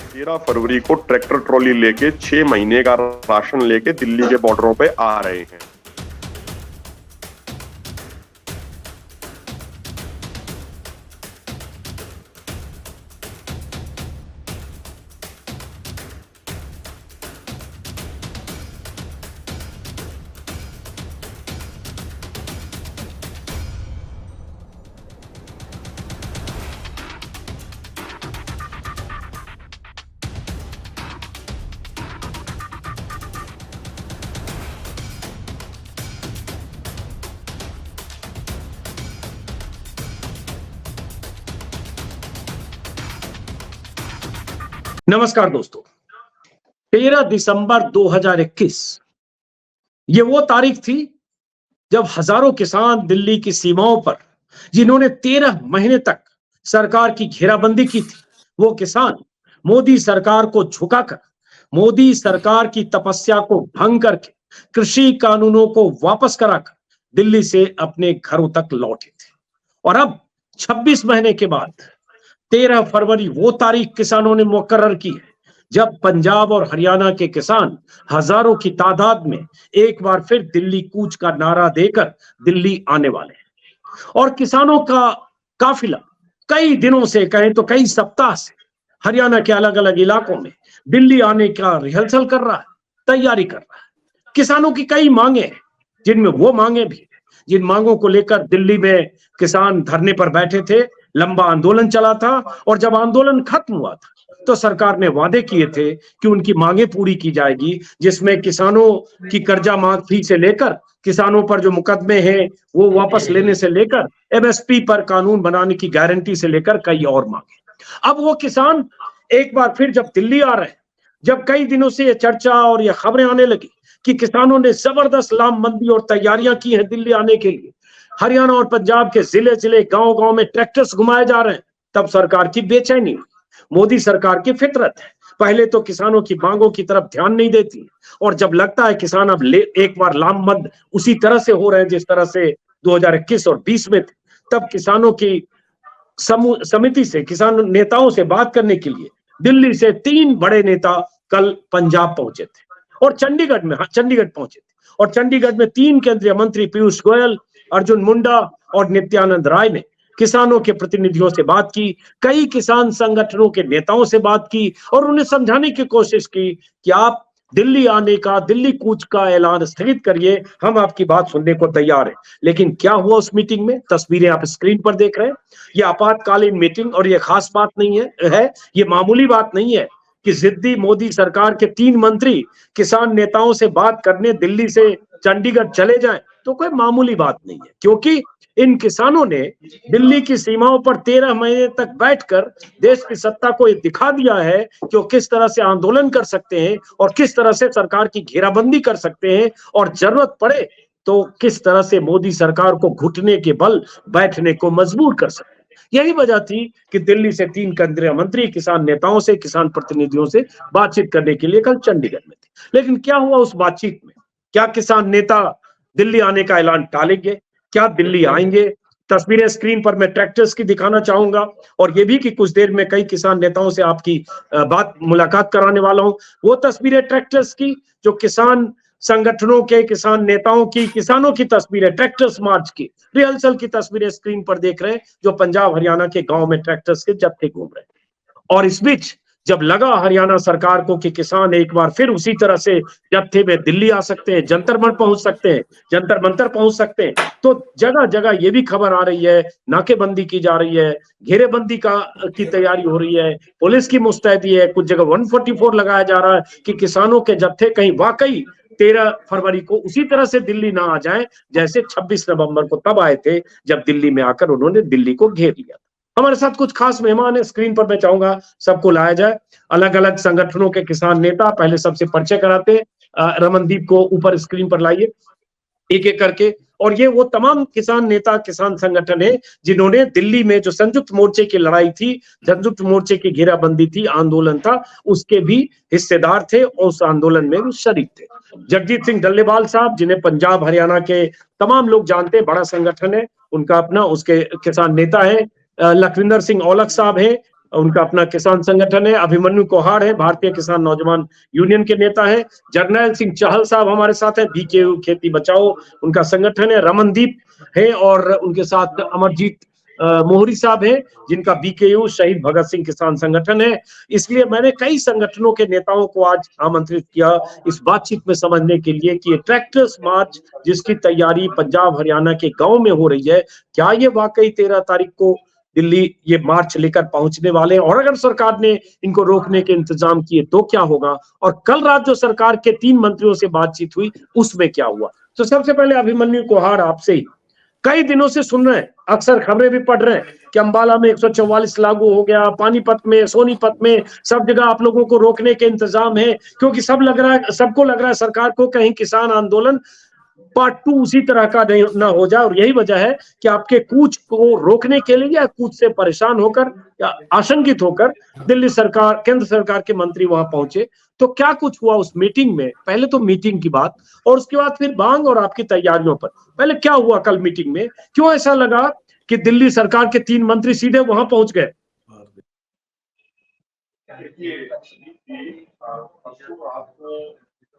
13 फरवरी को tractor trolley लेके 6 महीने का राशन लेके दिल्ली के बॉर्डरों पे आ रहे हैं। नमस्कार दोस्तों, 13 दिसंबर 2021 ये वो तारीख थी जब हजारों किसान दिल्ली की सीमाओं पर, जिन्होंने 13 महीने तक सरकार की घेराबंदी की थी, वो किसान मोदी सरकार को झुकाकर, मोदी सरकार की तपस्या को भंग करके कृषि कानूनों को वापस कराकर दिल्ली से अपने घरों तक लौटे थे। और अब 26 महीने के बाद 13 फरवरी वो तारीख किसानों ने मुकर्रर की है जब पंजाब और हरियाणा के किसान हजारों की तादाद में एक बार फिर दिल्ली कूच का नारा देकर दिल्ली आने वाले हैं। और किसानों का काफिला कई दिनों से, कहें तो कई सप्ताह से, हरियाणा के अलग अलग इलाकों में दिल्ली आने का रिहर्सल कर रहा है, तैयारी कर रहा है। किसानों की कई मांगे हैं, जिनमें वो मांगे भी, जिन मांगों को लेकर दिल्ली में किसान धरने पर बैठे थे, लंबा आंदोलन चला था। और जब आंदोलन खत्म हुआ था तो सरकार ने वादे किए थे कि उनकी मांगे पूरी की जाएगी, जिसमें किसानों की कर्जा माफी से लेकर किसानों पर जो मुकदमे हैं वो वापस लेने से लेकर एमएसपी पर कानून बनाने की गारंटी से लेकर कई और मांगे। अब वो किसान एक बार फिर जब दिल्ली आ रहे हैं, जब कई दिनों से ये चर्चा और ये खबरें आने लगी कि किसानों ने जबरदस्त लामबंदी और तैयारियां की हैं दिल्ली आने के लिए, हरियाणा और पंजाब के जिले जिले, गांव गांव में ट्रैक्टर्स घुमाए जा रहे हैं, तब सरकार की बेचैनी हुई। मोदी सरकार की फितरत है, पहले तो किसानों की मांगों की तरफ ध्यान नहीं देती, और जब लगता है किसान अब एक बार लामबंद उसी तरह से हो रहे हैं जिस तरह से 2021 और 20 में थे, तब किसानों की समिति से, किसान नेताओं से बात करने के लिए दिल्ली से 3 बड़े नेता कल पंजाब पहुंचे थे और चंडीगढ़ पहुंचे थे। और चंडीगढ़ में 3 केंद्रीय मंत्री पीयूष गोयल, अर्जुन मुंडा और नित्यानंद राय ने किसानों के प्रतिनिधियों से बात की, कई किसान संगठनों के नेताओं से बात की और उन्हें समझाने की कोशिश की कि आप दिल्ली आने का, दिल्ली कूच का ऐलान स्थगित करिए, हम आपकी बात सुनने को तैयार हैं। लेकिन क्या हुआ उस मीटिंग में? तस्वीरें आप स्क्रीन पर देख रहे हैं। यह आपातकालीन मीटिंग, और यह खास बात नहीं है, ये मामूली बात नहीं है कि जिद्दी मोदी सरकार के 3 मंत्री किसान नेताओं से बात करने दिल्ली से चंडीगढ़ चले जाएं, तो कोई मामूली बात नहीं है, क्योंकि इन किसानों ने दिल्ली की सीमाओं पर 13 महीने तक बैठकर देश की सत्ता को ये दिखा दिया है कि वो किस तरह से आंदोलन कर सकते हैं और किस तरह से सरकार की घेराबंदी कर सकते हैं, और जरूरत पड़े तो किस तरह से मोदी सरकार को घुटने के बल बैठने को मजबूर कर सकते हैं। यही वजह थी कि दिल्ली से 3 केंद्रीय मंत्री किसान नेताओं से, किसान प्रतिनिधियों से बातचीत करने के लिए कल चंडीगढ़ में थे। लेकिन क्या हुआ उस बातचीत में? क्या किसान नेता दिल्ली आने का ऐलान टालेंगे? क्या दिल्ली आएंगे? तस्वीरें स्क्रीन पर मैं ट्रैक्टर्स की दिखाना चाहूंगा, और ये भी कि कुछ देर में कई किसान नेताओं से आपकी मुलाकात कराने वाला हूं। वो तस्वीरें ट्रैक्टर्स की, जो किसान संगठनों के, किसान नेताओं की, किसानों की तस्वीरें, ट्रैक्टर्स मार्च की रिहर्सल की तस्वीरें स्क्रीन पर देख रहे हैं, जो पंजाब हरियाणा के गांव में ट्रैक्टर्स के जत्थे घूम रहे हैं। और इस बीच जब लगा हरियाणा सरकार को कि किसान एक बार फिर उसी तरह से जत्थे में दिल्ली आ सकते हैं, जंतर मंतर पहुंच सकते हैं, तो जगह जगह ये भी खबर आ रही है, नाकेबंदी की जा रही है, घेरेबंदी की तैयारी हो रही है, पुलिस की मुस्तैदी है, कुछ जगह 144 लगाया जा रहा है कि किसानों के जत्थे कहीं वाकई 13 फरवरी को उसी तरह से दिल्ली ना आ जाए जैसे 26 नवंबर को तब आए थे, जब दिल्ली में आकर उन्होंने दिल्ली को घेर लिया। हमारे साथ कुछ खास मेहमान है, स्क्रीन पर मैं चाहूंगा सबको लाया जाए। अलग अलग संगठनों के किसान नेता, पहले सबसे परिचय कराते हैं। रमनदीप को ऊपर स्क्रीन पर लाइए एक एक करके। और ये वो तमाम किसान नेता, किसान संगठन है जिन्होंने दिल्ली में जो संयुक्त मोर्चे की लड़ाई थी, संयुक्त मोर्चे की घेराबंदी थी, आंदोलन था, उसके भी हिस्सेदार थे और उस आंदोलन में भी शरीक थे। जगजीत सिंह डल्लेवाल साहब, जिन्हें पंजाब हरियाणा के तमाम लोग जानते हैं, बड़ा संगठन है उनका अपना, उसके किसान नेता है। लखविंदर सिंह औलख साहब हैं, उनका अपना किसान संगठन है। अभिमन्यु कोहाड़ है, भारतीय किसान नौजवान यूनियन के नेता है। जरनैल सिंह चहल साहब हमारे साथ है, बीकेयू खेती बचाओ उनका संगठन है। रमनदीप है और उनके साथ अमरजीत मोहरी साहब है, जिनका बीकेयू शहीद भगत सिंह किसान संगठन है। इसलिए मैंने कई संगठनों के नेताओं को आज आमंत्रित किया इस बातचीत में समझने के लिए कि ये ट्रैक्टर्स मार्च जिसकी तैयारी पंजाब हरियाणा के गांव में हो रही है, क्या ये वाकई 13 तारीख को दिल्ली ये मार्च लेकर पहुंचने वाले हैं, और अगर सरकार ने इनको रोकने के इंतजाम किए तो क्या होगा, और कल रात जो सरकार के 3 मंत्रियों से बातचीत हुई उसमें क्या हुआ। तो सबसे पहले अभिमन्यु कोहाड़ आपसे ही, कई दिनों से सुन रहे हैं, अक्सर खबरें भी पढ़ रहे हैं कि अंबाला में 144 लागू हो गया, पानीपत में, सोनीपत में, सब जगह आप लोगों को रोकने के इंतजाम है, क्योंकि सबको लग रहा है सरकार को कहीं किसान आंदोलन पार्ट 2 उसी तरह का ना हो जाए। और यही वजह है कि आपके कूच को रोकने के लिए या कूच से परेशान होकर या आशंकित होकर दिल्ली सरकार, केंद्र सरकार के मंत्री वहां पहुंचे। तो क्या कुछ हुआ उस मीटिंग में? पहले तो मीटिंग की बात, और उसके बाद फिर बांग और आपकी तैयारियों पर। पहले क्या हुआ कल मीटिंग में, क्यों ऐसा लगा कि दिल्ली सरकार के 3 मंत्री सीधे वहां पहुंच गए?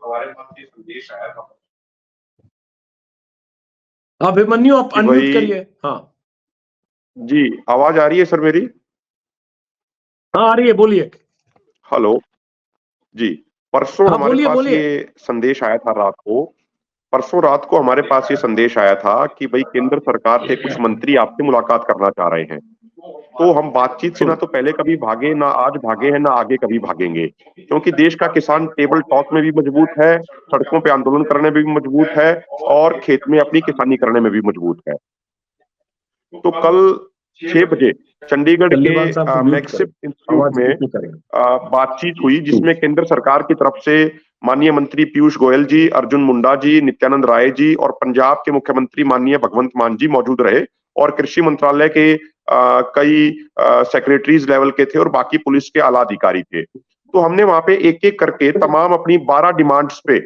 हमारे पास ये संदेश आया था अभिमन्यु, आप अनम्यूट करिए। हाँ जी, आवाज आ रही है सर मेरी? हाँ आ रही है, बोलिए। हेलो जी, परसों हाँ, हमारे पास बोलिए। ये संदेश आया था रात को। परसों रात को हमारे पास ये संदेश आया था कि भाई केंद्र सरकार के कुछ मंत्री आपसे मुलाकात करना चाह रहे हैं। तो हम बातचीत से ना तो पहले कभी भागे, ना आज भागे हैं, ना आगे कभी भागेंगे, क्योंकि देश का किसान टेबल टॉक में भी मजबूत है, सड़कों पे आंदोलन करने में भी मजबूत है, और खेत में अपनी किसानी करने में भी मजबूत है। तो कल 6 बजे चंडीगढ़ के मैक्सिप इंस्टीट्यूट में बातचीत हुई, जिसमें केंद्र सरकार की तरफ से माननीय मंत्री पीयूष गोयल जी, अर्जुन मुंडा जी, नित्यानंद राय जी और पंजाब के मुख्यमंत्री माननीय भगवंत मान जी मौजूद रहे, और कृषि मंत्रालय के कई सेक्रेटरीज लेवल के थे और बाकी पुलिस के आला अधिकारी थे। तो हमने वहां पे एक एक करके तमाम अपनी 12 डिमांड्स पे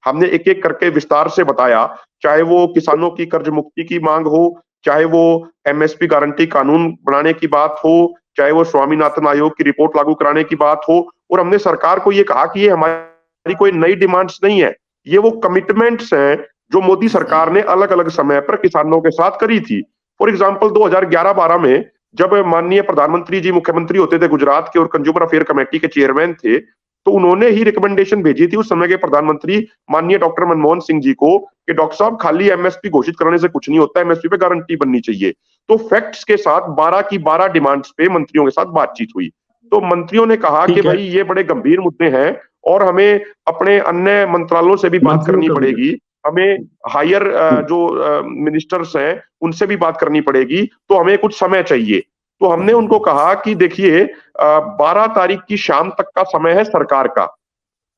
हमने एक एक करके विस्तार से बताया, चाहे वो किसानों की कर्ज मुक्ति की मांग हो, चाहे वो एमएसपी गारंटी कानून बनाने की बात हो, चाहे वो स्वामीनाथन आयोग की रिपोर्ट लागू कराने की बात हो। और हमने सरकार को ये कहा कि ये हमारी कोई नई डिमांड्स नहीं है, ये वो कमिटमेंट्स हैं जो मोदी सरकार ने अलग अलग समय पर किसानों के साथ करी थी। फॉर एग्जाम्पल 2011-12 में जब माननीय प्रधानमंत्री जी मुख्यमंत्री होते थे गुजरात के और कंज्यूमर अफेयर कमेटी के चेयरमैन थे, तो उन्होंने ही रिकमेंडेशन भेजी थी उस समय के प्रधानमंत्री माननीय डॉक्टर मनमोहन सिंह जी को कि डॉक्टर साहब खाली एमएसपी घोषित करने से कुछ नहीं होता, एमएसपी पे गारंटी बननी चाहिए। तो फैक्ट्स के साथ 12 की 12 डिमांड्स पे मंत्रियों के साथ बातचीत हुई। तो मंत्रियों ने कहा कि भाई ये बड़े गंभीर मुद्दे हैं और हमें अपने अन्य मंत्रालयों से भी बात करनी पड़ेगी, हमें हायर जो मिनिस्टर्स हैं उनसे भी बात करनी पड़ेगी, तो हमें कुछ समय चाहिए। तो हमने उनको कहा कि देखिए 12 तारीख की शाम तक का समय है सरकार का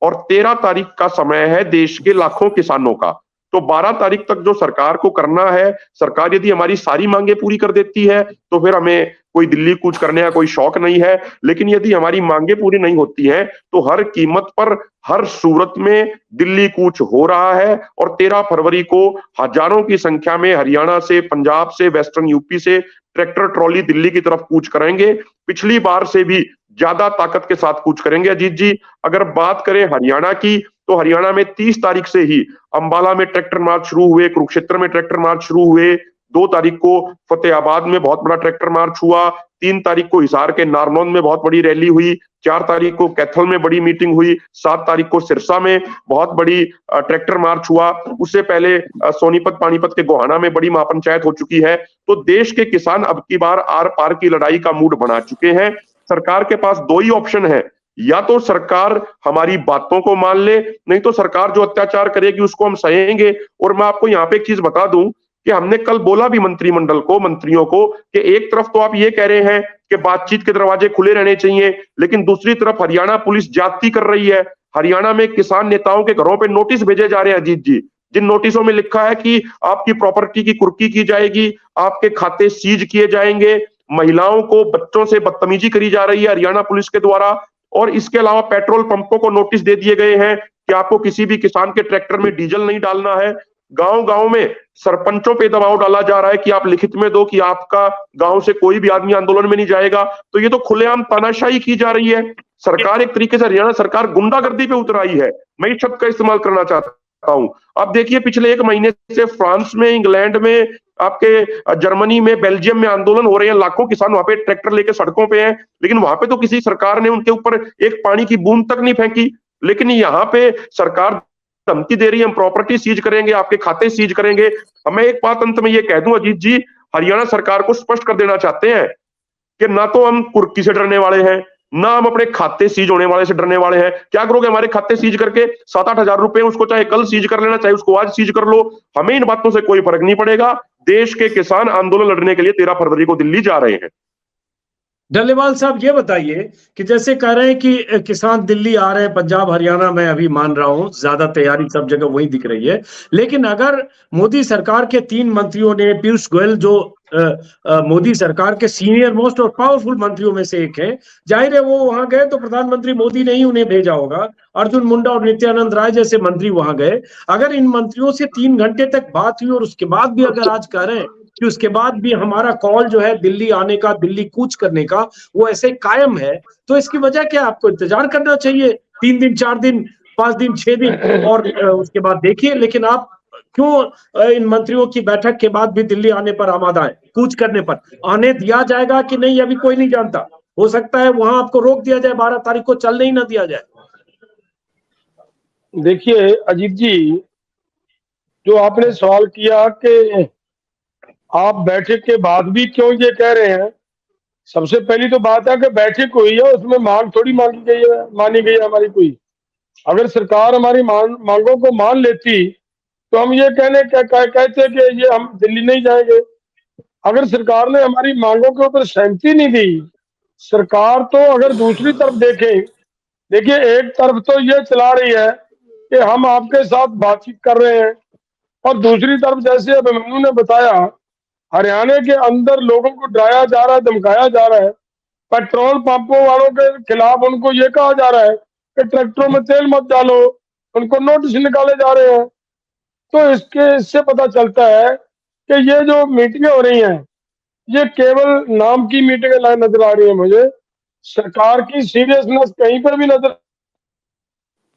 और 13 तारीख का समय है देश के लाखों किसानों का। तो 12 तारीख तक जो सरकार को करना है, सरकार यदि हमारी सारी मांगे पूरी कर देती है तो फिर हमें कोई दिल्ली कूच करने का कोई शौक नहीं है, लेकिन यदि हमारी मांगे पूरी नहीं होती हैं तो हर कीमत पर हर सूरत में दिल्ली कूच हो रहा है। और 13 फरवरी को हजारों की संख्या में हरियाणा से, पंजाब से, वेस्टर्न यूपी से ट्रैक्टर ट्रॉली दिल्ली की तरफ कूच करेंगे। पिछली बार से भी ज्यादा ताकत के साथ कूच करेंगे। अजीत जी, अगर बात करें हरियाणा की, तो हरियाणा में 30 तारीख से ही अंबाला में ट्रैक्टर मार्च शुरू हुए, कुरुक्षेत्र में ट्रैक्टर मार्च शुरू हुए, 2 तारीख को फतेहाबाद में बहुत बड़ा ट्रैक्टर मार्च हुआ, 3 तारीख को हिसार के नारनौंद में बहुत बड़ी रैली हुई, 4 तारीख को कैथल में बड़ी मीटिंग हुई, 7 तारीख को सिरसा में बहुत बड़ी ट्रैक्टर मार्च हुआ, उससे पहले सोनीपत पानीपत के गोहाना में बड़ी महापंचायत हो चुकी है। तो देश के किसान अब की बार आर पार की लड़ाई का मूड बना चुके हैं। सरकार के पास 2 ही ऑप्शन है, या तो सरकार हमारी बातों को मान ले, नहीं तो सरकार जो अत्याचार करेगी उसको हम सहेंगे। और मैं आपको यहाँ पे एक चीज बता दूं कि हमने कल बोला भी मंत्रिमंडल को, मंत्रियों को, कि एक तरफ तो आप ये कह रहे हैं कि बातचीत के दरवाजे खुले रहने चाहिए, लेकिन दूसरी तरफ हरियाणा पुलिस ज्यादती कर रही है। हरियाणा में किसान नेताओं के घरों पे नोटिस भेजे जा रहे हैं अजीत जी, जिन नोटिसों में लिखा है कि आपकी प्रॉपर्टी की कुर्की की जाएगी, आपके खाते सीज किए जाएंगे, महिलाओं को, बच्चों से बदतमीजी करी जा रही है हरियाणा पुलिस के द्वारा। और इसके अलावा पेट्रोल पंपों को नोटिस दे दिए गए हैं कि आपको किसी भी किसान के ट्रैक्टर में डीजल नहीं डालना है। गांव गांव में सरपंचों पे दबाव डाला जा रहा है कि आप लिखित में दो कि आपका गांव से कोई भी आदमी आंदोलन में नहीं जाएगा। तो ये तो खुलेआम तानाशाही की जा रही है। सरकार एक तरीके से, हरियाणा सरकार गुंडागर्दी पे उतर आई है। मैं इस शब्द का इस्तेमाल करना चाहता हूं। अब देखिए, पिछले 1 महीने से फ्रांस में, इंग्लैंड में, आपके जर्मनी में, बेल्जियम में आंदोलन हो रहे हैं। लाखों किसान वहां पे ट्रैक्टर लेके सड़कों पे हैं, लेकिन वहां पे तो किसी सरकार ने उनके ऊपर एक पानी की बूंद तक नहीं फेंकी। लेकिन यहाँ पे सरकार धमकी दे रही है, हम प्रॉपर्टी सीज करेंगे, आपके खाते सीज करेंगे। अब मैं एक बात अंत में ये कह दूं, अजीत जी, हरियाणा सरकार को स्पष्ट कर देना चाहते हैं कि ना तो हम कुर्की से डरने वाले हैं, ना हम अपने खाते सीज होने वाले से डरने वाले हैं। क्या करोगे हमारे खाते सीज करके? 7-8 हजार रुपए, उसको चाहे कल सीज कर लेना, चाहे उसको आज सीज कर लो, हमें इन बातों से कोई फर्क नहीं पड़ेगा। देश के किसान आंदोलन लड़ने के लिए 13 फरवरी को दिल्ली जा रहे हैं। डल्लेवाल साहब, ये बताइए कि जैसे कह रहे हैं कि किसान दिल्ली आ रहे हैं, पंजाब हरियाणा में अभी मान रहा हूं ज्यादा तैयारी सब जगह वही दिख रही है, लेकिन अगर मोदी सरकार के 3 मंत्रियों ने, पीयूष गोयल जो मोदी सरकार के सीनियर मोस्ट और पावरफुल मंत्रियों में से एक है, जाहिर है वो वहां गए तो प्रधानमंत्री मोदी ने ही उन्हें भेजा होगा। अर्जुन मुंडा और नित्यानंद राय जैसे मंत्री वहां गए। अगर इन मंत्रियों से 3 घंटे तक बात हुई और उसके बाद भी अगर आज कह रहे हैं कि उसके बाद भी हमारा कॉल जो है दिल्ली आने का, दिल्ली कूच करने का, वो ऐसे कायम है, तो इसकी वजह क्या? आपको इंतजार करना चाहिए 3 दिन, 4 दिन, 5 दिन, 6 दिन और उसके बाद देखिए। लेकिन आप क्यों इन मंत्रियों की बैठक के बाद भी दिल्ली आने पर आमादा है, कूच करने पर? आने दिया जाएगा कि नहीं अभी कोई नहीं जानता। हो सकता है वहां आपको रोक दिया जाए, 12 तारीख को चलने ही ना दिया जाए। देखिए अजीत जी, जो आपने सवाल किया कि आप बैठक के बाद भी क्यों ये कह रहे हैं, सबसे पहली तो बात है कि बैठक हुई है, उसमें मांग थोड़ी मानी गई है हमारी कोई। अगर सरकार हमारी मांगों को मान लेती तो हम ये कहते कि ये हम दिल्ली नहीं जाएंगे। अगर सरकार ने हमारी मांगों के ऊपर सहमति नहीं दी, सरकार तो अगर दूसरी तरफ देखें, देखिए एक तरफ तो ये चला रही है कि हम आपके साथ बातचीत कर रहे हैं, और दूसरी तरफ जैसे अभिमन्यु ने बताया, हरियाणा के अंदर लोगों को डराया जा रहा है, धमकाया जा रहा है। पेट्रोल पंपों वालों के खिलाफ उनको ये कहा जा रहा है कि ट्रैक्टरों में तेल मत डालो, उनको नोटिस निकाले जा रहे हैं। तो इससे पता चलता है कि ये जो मीटिंगें हो रही हैं, ये केवल नाम की मीटिंगें नजर आ रही है मुझे। सरकार की सीरियसनेस कहीं पर भी नजर।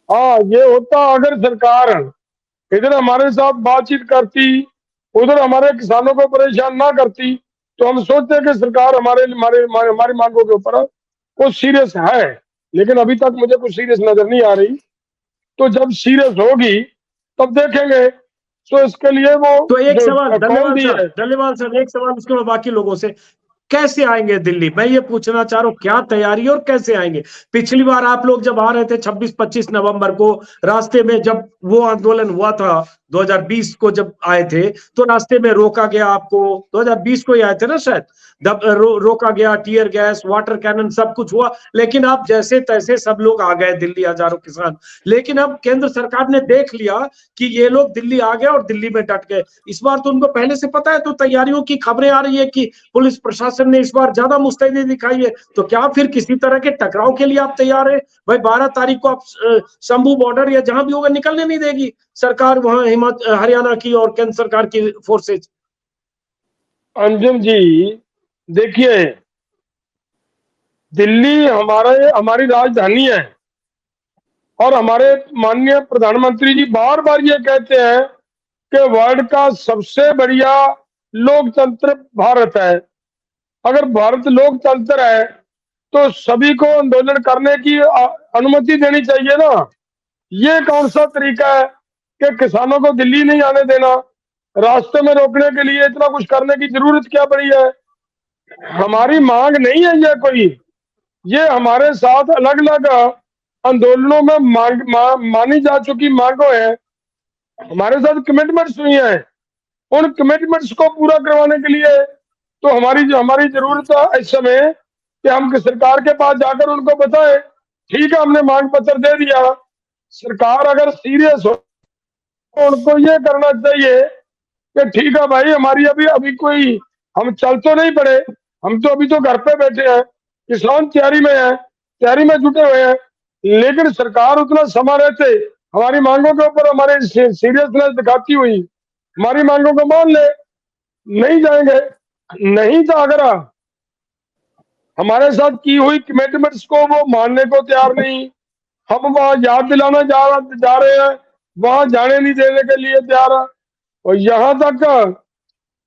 हाँ, ये होता अगर सरकार इधर हमारे साथ बातचीत करती, उधर हमारे किसानों को परेशान ना करती, तो हम सोचते कि सरकार हमारी मांगों के ऊपर कुछ सीरियस है। लेकिन अभी तक मुझे कुछ सीरियस नजर नहीं आ रही। तो जब सीरियस होगी तब देखेंगे। तो इसके लिए वो तो एक सवाल डल्लेवाल साहब, एक सवाल उसके बाद बाकी लोगों से, कैसे आएंगे दिल्ली? मैं ये पूछना चाह रहा हूं, क्या तैयारी और कैसे आएंगे? पिछली बार आप लोग जब आ रहे थे 26-25 नवंबर को, रास्ते में जब वो आंदोलन हुआ था 2020 को जब आए थे, तो रास्ते में रोका गया आपको। 2020 को ही आए थे ना शायद, रोका गया, टीयर गैस, वाटर कैनन सब कुछ हुआ, लेकिन आप जैसे तैसे सब लोग आ गए दिल्ली, हजारों किसान। लेकिन अब केंद्र सरकार ने देख लिया कि ये लोग दिल्ली आ गए और दिल्ली में डट गए। इस बार तो उनको पहले से पता है, तो तैयारियों की खबरें आ रही है कि पुलिस प्रशासन ने इस बार ज्यादा मुस्तैदी दिखाई है। तो क्या फिर किसी तरह के टकराव के लिए आप तैयार है? भाई 12 तारीख को आप शंभू बॉर्डर या जहां भी होगा निकलने नहीं देगी सरकार, वहां हरियाणा की और केंद्र सरकार की फोर्सेज। अंजुम जी, देखिए दिल्ली हमारी राजधानी है, और हमारे माननीय प्रधानमंत्री जी बार बार ये कहते हैं कि वर्ल्ड का सबसे बढ़िया लोकतंत्र भारत है। अगर भारत लोकतंत्र है तो सभी को आंदोलन करने की अनुमति देनी चाहिए ना। ये कौन सा तरीका है कि किसानों को दिल्ली नहीं आने देना? रास्ते में रोकने के लिए इतना कुछ करने की जरूरत क्या पड़ी है? हमारी मांग नहीं है ये कोई, ये हमारे साथ अलग अलग आंदोलनों में मानी जा चुकी मांगों है। हमारे साथ कमिटमेंट्स हुई हैं, उन कमिटमेंट्स को पूरा करवाने के लिए तो हमारी जरूरत है इस समय कि हम सरकार के पास जाकर उनको बताएं, ठीक है हमने मांग पत्र दे दिया। सरकार अगर सीरियस हो तो उनको ये करना चाहिए कि ठीक है भाई, हमारी अभी कोई, हम चल तो नहीं पड़े, हम तो अभी तो घर पे बैठे हैं, किसान तैयारी में जुटे हुए हैं, लेकिन सरकार उतना समय रहते हमारी मांगों के ऊपर हमारे सीरियसनेस दिखाती हुई हमारी मांगों को मान ले, नहीं जाएंगे। नहीं तो अगर हमारे साथ की हुई कमिटमेंट्स को वो मानने को तैयार नहीं, हम वहां याद दिलाना जा रहे हैं, वहां जाने नहीं देने के लिए तैयार है। और यहाँ तक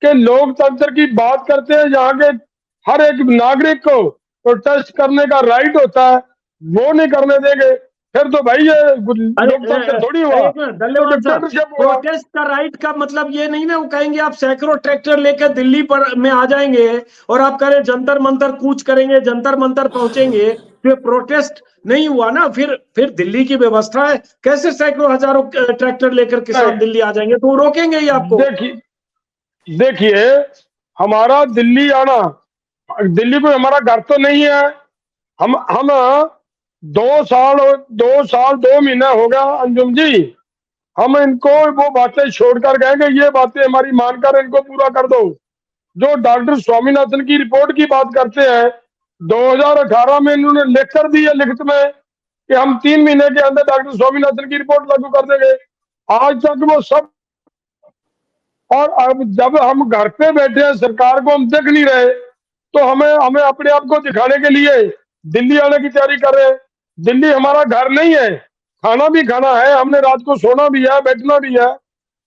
कि लोकतंत्र की बात करते हैं, यहाँ के हर एक नागरिक को प्रोटेस्ट करने का राइट होता है, वो नहीं करने देंगे, फिर तो भाई ये लोकतंत्र थोड़ी हुआ, तो डिक्टेटरशिप हुआ। प्रोटेस्ट का राइट का मतलब ये नहीं ना, वो कहेंगे आप सैकड़ों ट्रैक्टर लेकर दिल्ली पर में आ जाएंगे और आप करें जंतर मंतर कूच करेंगे, जंतर मंतर पहुंचेंगे, तो प्रोटेस्ट नहीं हुआ ना। फिर दिल्ली की व्यवस्था है, कैसे सैकड़ों हजारों ट्रैक्टर लेकर किसान दिल्ली आ जाएंगे, तो वो रोकेंगे ही आपको। देखिए हमारा दिल्ली आना, दिल्ली में हमारा घर तो नहीं है। हम 2 महीने हो गया अंजुम जी, हम इनको वो बातें छोड़कर गए कि ये बातें हमारी मानकर इनको पूरा कर दो। जो डॉक्टर स्वामीनाथन की रिपोर्ट की बात करते हैं, 2018 में इन्होंने लिख कर दी है लिखित में कि हम 3 महीने के अंदर डॉक्टर स्वामीनाथन की रिपोर्ट लागू कर देंगे। आज तक वो सब, और अब जब हम घर पे बैठे हैं, सरकार को हम देख नहीं रहे, तो हमें अपने आप को दिखाने के लिए दिल्ली आने की तैयारी कर रहे हैं। दिल्ली हमारा घर नहीं है, खाना भी खाना है, हमने रात को सोना भी है, बैठना भी है।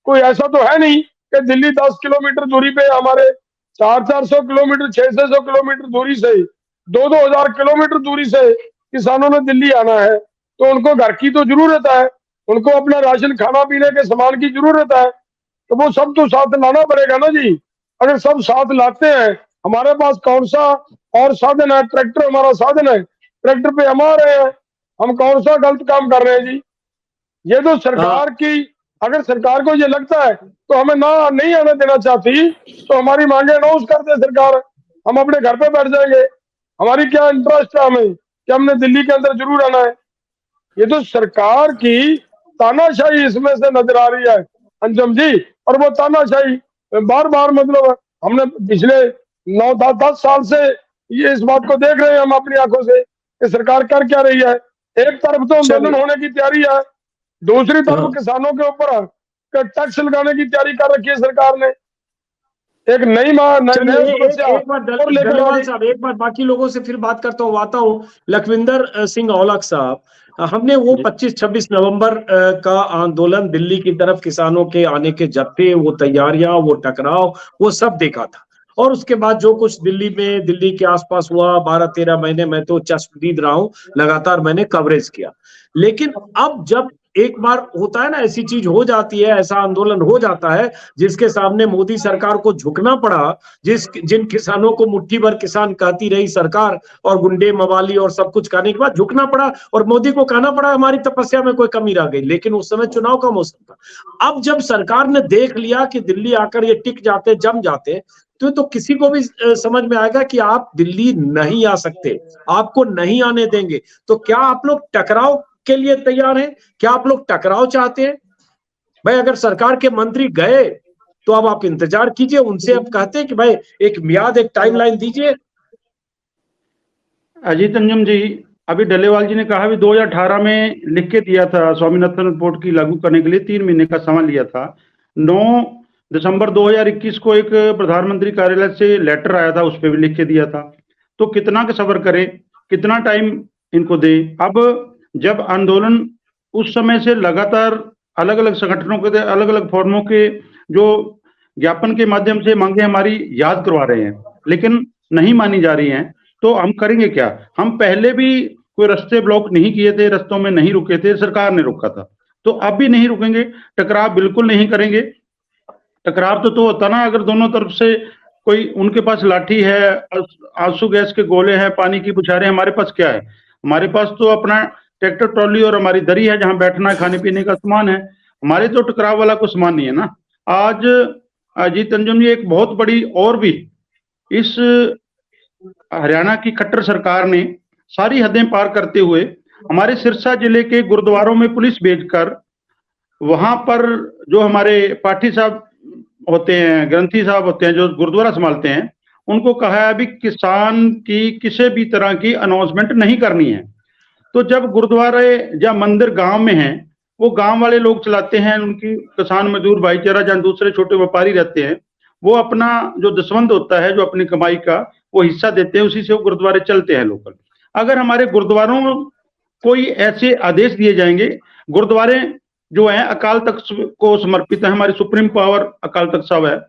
कोई ऐसा तो है नहीं कि दिल्ली 10 किलोमीटर दूरी पे, हमारे 400 किलोमीटर 600 किलोमीटर दूरी से, 2-2 हजार किलोमीटर दूरी से किसानों ने दिल्ली आना है, तो उनको घर की तो जरूरत है, उनको अपना राशन खाना पीने के सामान की जरूरत है, तो वो सब तो साथ लाना पड़ेगा ना जी। अगर सब साथ लाते हैं, हमारे पास कौन सा और साधन है? ट्रैक्टर हमारा साधन है, ट्रैक्टर पे हम आ रहे हैं, हम कौन सा गलत काम कर रहे हैं जी? ये तो सरकार की, अगर सरकार को ये लगता है तो हमें नहीं आने देना चाहती, तो हमारी मांगे अनाउंस कर दे सरकार, हम अपने घर पे बैठ जाएंगे। हमारी क्या इंटरेस्ट है हमें कि हमने दिल्ली के अंदर जरूर आना है? ये तो सरकार की तानाशाही इसमें से नजर आ रही है अंजुम जी। और वो तानाशाही बार बार, मतलब हमने पिछले 9-10 साल से ये इस बात को देख रहे हैं हम अपनी आंखों से कि सरकार कर क्या रही है। एक तरफ तो आंदोलन होने की तैयारी है, दूसरी तरफ किसानों के ऊपर टैक्स लगाने की तैयारी कर रखी है सरकार ने। एक नई समस्या। एक बार बाकी लोगों से फिर बात करता हूँ, आता हूँ। लखविंदर सिंह औलख साहब, हमने वो 25-26 नवंबर का आंदोलन, दिल्ली की तरफ किसानों के आने के जत्थे, वो तैयारियां, वो टकराव, वो सब देखा था। और उसके बाद जो कुछ दिल्ली के आसपास हुआ, 12-13 महीने मैं तो चश्मदीद रहा हूं, लगातार मैंने कवरेज किया। लेकिन अब जब एक बार होता है ना, ऐसी चीज हो जाती है, ऐसा आंदोलन हो जाता है जिसके सामने मोदी सरकार को झुकना पड़ा, जिन किसानों को मुट्ठी भर किसान कहती रही सरकार, और गुंडे मवाली और सब कुछ कहने के बाद झुकना पड़ा, और मोदी को कहना पड़ा हमारी तपस्या में कोई कमी रह गई। लेकिन उस समय चुनाव का मौसम था। अब जब सरकार ने देख लिया कि दिल्ली आकर ये टिक जाते, जम जाते, तो किसी को भी समझ में आएगा कि आप दिल्ली नहीं आ सकते, आपको नहीं आने देंगे। तो क्या आप लोग टकराव के लिए तैयार हैं? क्या आप लोग टकराव चाहते हैं? भाई अगर सरकार के मंत्री गए तो अब आप इंतजार कीजिए, उनसे अब कहते हैं कि भाई एक मियाद, एक टाइमलाइन दीजिए। अजीत अंजुम जी, अभी डल्लेवाल जी ने कहा भी 2018 में लिख के दिया था, स्वामीनाथन रिपोर्ट की लागू करने के लिए 3 महीने का समय लिया था। 9 दिसंबर 2021 को एक प्रधानमंत्री कार्यालय से लेटर आया था, उस पर भी लिख के दिया था। तो कितना का सब्र करें, कितना टाइम इनको दे? अब जब आंदोलन उस समय से लगातार अलग अलग संगठनों के, अलग अलग फॉर्मों के जो ज्ञापन के माध्यम से मांगे हमारी याद करवा रहे हैं, लेकिन नहीं मानी जा रही हैं, तो हम करेंगे क्या? हम पहले भी कोई रास्ते ब्लॉक नहीं किए थे, रास्तों में नहीं रुके थे, सरकार ने रोका था, तो अब भी नहीं रुकेंगे। टकराव बिल्कुल नहीं करेंगे। टकराव तो होता ना, अगर दोनों तरफ से कोई, उनके पास लाठी है, आंसू गैस के गोले हैं, पानी की बुछारें, हमारे पास क्या है? हमारे पास तो अपना ट्रैक्टर ट्रॉली और हमारी दरी है, जहां बैठना, खाने पीने का सामान है। हमारे तो टकराव वाला कोई सामान नहीं है ना। आज अजीत अंजुम जी, एक बहुत बड़ी और भी, इस हरियाणा की खट्टर सरकार ने सारी हदें पार करते हुए हमारे सिरसा जिले के गुरुद्वारों में पुलिस भेजकर, वहां पर जो हमारे पाठी साहब होते हैं, ग्रंथी साहब होते हैं, जो गुरुद्वारा संभालते हैं, उनको कहा है अभी किसान की किसी भी तरह की अनाउंसमेंट नहीं करनी है। तो जब गुरुद्वारे या मंदिर गांव में हैं, वो गांव वाले लोग चलाते हैं, उनकी किसान मजदूर भाईचारा जहाँ दूसरे छोटे व्यापारी रहते हैं, वो अपना जो दसवंध होता है, जो अपनी कमाई का वो हिस्सा देते हैं, उसी से वो गुरुद्वारे चलते हैं लोकल। अगर हमारे गुरुद्वारों कोई ऐसे आदेश दिए जाएंगे, गुरुद्वारे जो है अकाल तख्त को समर्पित है, हमारी सुप्रीम पावर अकाल तख्त साहब है,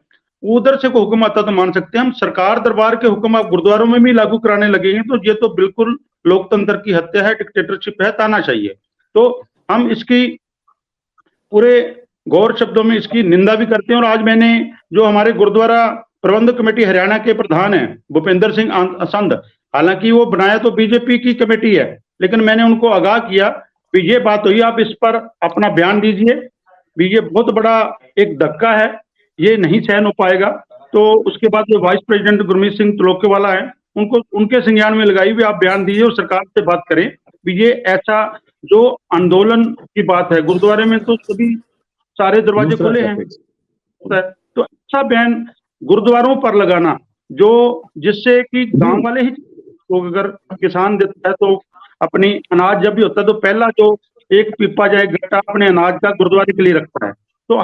उधर से कोई हुक्म आता तो मान सकते हैं हम। सरकार दरबार के हुक्म आप गुरुद्वारों में भी लागू कराने लगे हैं, तो ये तो बिल्कुल लोकतंत्र की हत्या है, डिक्टेटरशिप है, तानाशाही है। तो हम इसकी पूरे गौर शब्दों में इसकी निंदा भी करते हैं। और आज मैंने जो हमारे गुरुद्वारा प्रबंधक कमेटी हरियाणा के प्रधान हैं भूपेंद्र सिंह असंध, हालांकि वो बनाया तो बीजेपी की कमेटी है, लेकिन मैंने उनको आगाह किया कि ये बात हुई, आप इस पर अपना बयान दीजिए भी, ये बहुत बड़ा एक धक्का है, ये नहीं सहन हो पाएगा। तो उसके बाद जो वाइस प्रेसिडेंट गुरमीत सिंह त्रिलोकेवाला है, उनको उनके संज्ञान में लगाई भी आप बयान दीजिए और सरकार से बात करें भी ये ऐसा जो आंदोलन की बात है, गुरुद्वारे में तो सभी सारे दरवाजे खुले हैं, तो अच्छा बैन गुरुद्वारों पर लगाना जो जिससे कि गांव वाले ही तो, अगर किसान देता है तो अपनी अनाज जब भी होता है तो पहला जो एक पीपा जाए गट्टा अपने अनाज का गुरुद्वारे के लिए रखता है। तो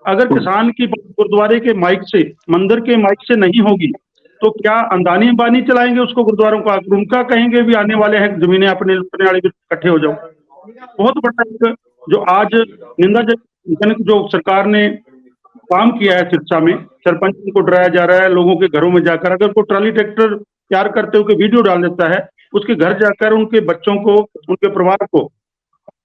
अगर किसान की गुरुद्वारे के माइक से, मंदिर के माइक से नहीं होगी तो क्या अंदानी अंबानी चलाएंगे उसको गुरुद्वारों को, उनका कहेंगे भी आने वाले हैं जमीनें अपने लुटने वाले भी इकट्ठे हो जाओ। बहुत बड़ा एक जो आज निंदाजनक जो सरकार ने काम किया है सिरसा में, सरपंच को डराया जा रहा है, लोगों के घरों में जाकर अगर कोई ट्राली ट्रैक्टर तैयार करते हुए वीडियो डाल देता है, उसके घर जाकर उनके बच्चों को, उनके परिवार को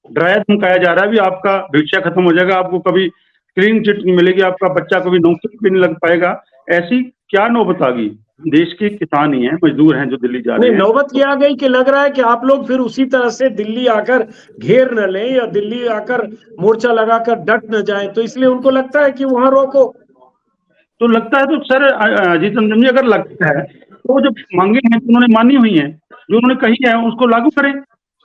डराया धमकाया जा रहा है भी आपका भविष्य खत्म हो जाएगा, आपको कभी क्लीन चिट नहीं मिलेगी, आपका बच्चा कभी नौकरी भी नहीं लग पाएगा। ऐसी क्या नौबत आ गई? देश के किसान ही हैं, मजदूर हैं जो दिल्ली जा रहे हैं। नौबत ये आ गई कि लग रहा है कि आप लोग फिर उसी तरह से दिल्ली आकर घेर न लें या दिल्ली आकर मोर्चा लगाकर डट न जाएं, तो इसलिए उनको लगता है कि वहां रोको। तो लगता है तो सर अजीत रंजन जी, अगर लगता है तो जो मांगे हैं उन्होंने मानी हुई हैं, जो उन्होंने कही है उसको लागू करें।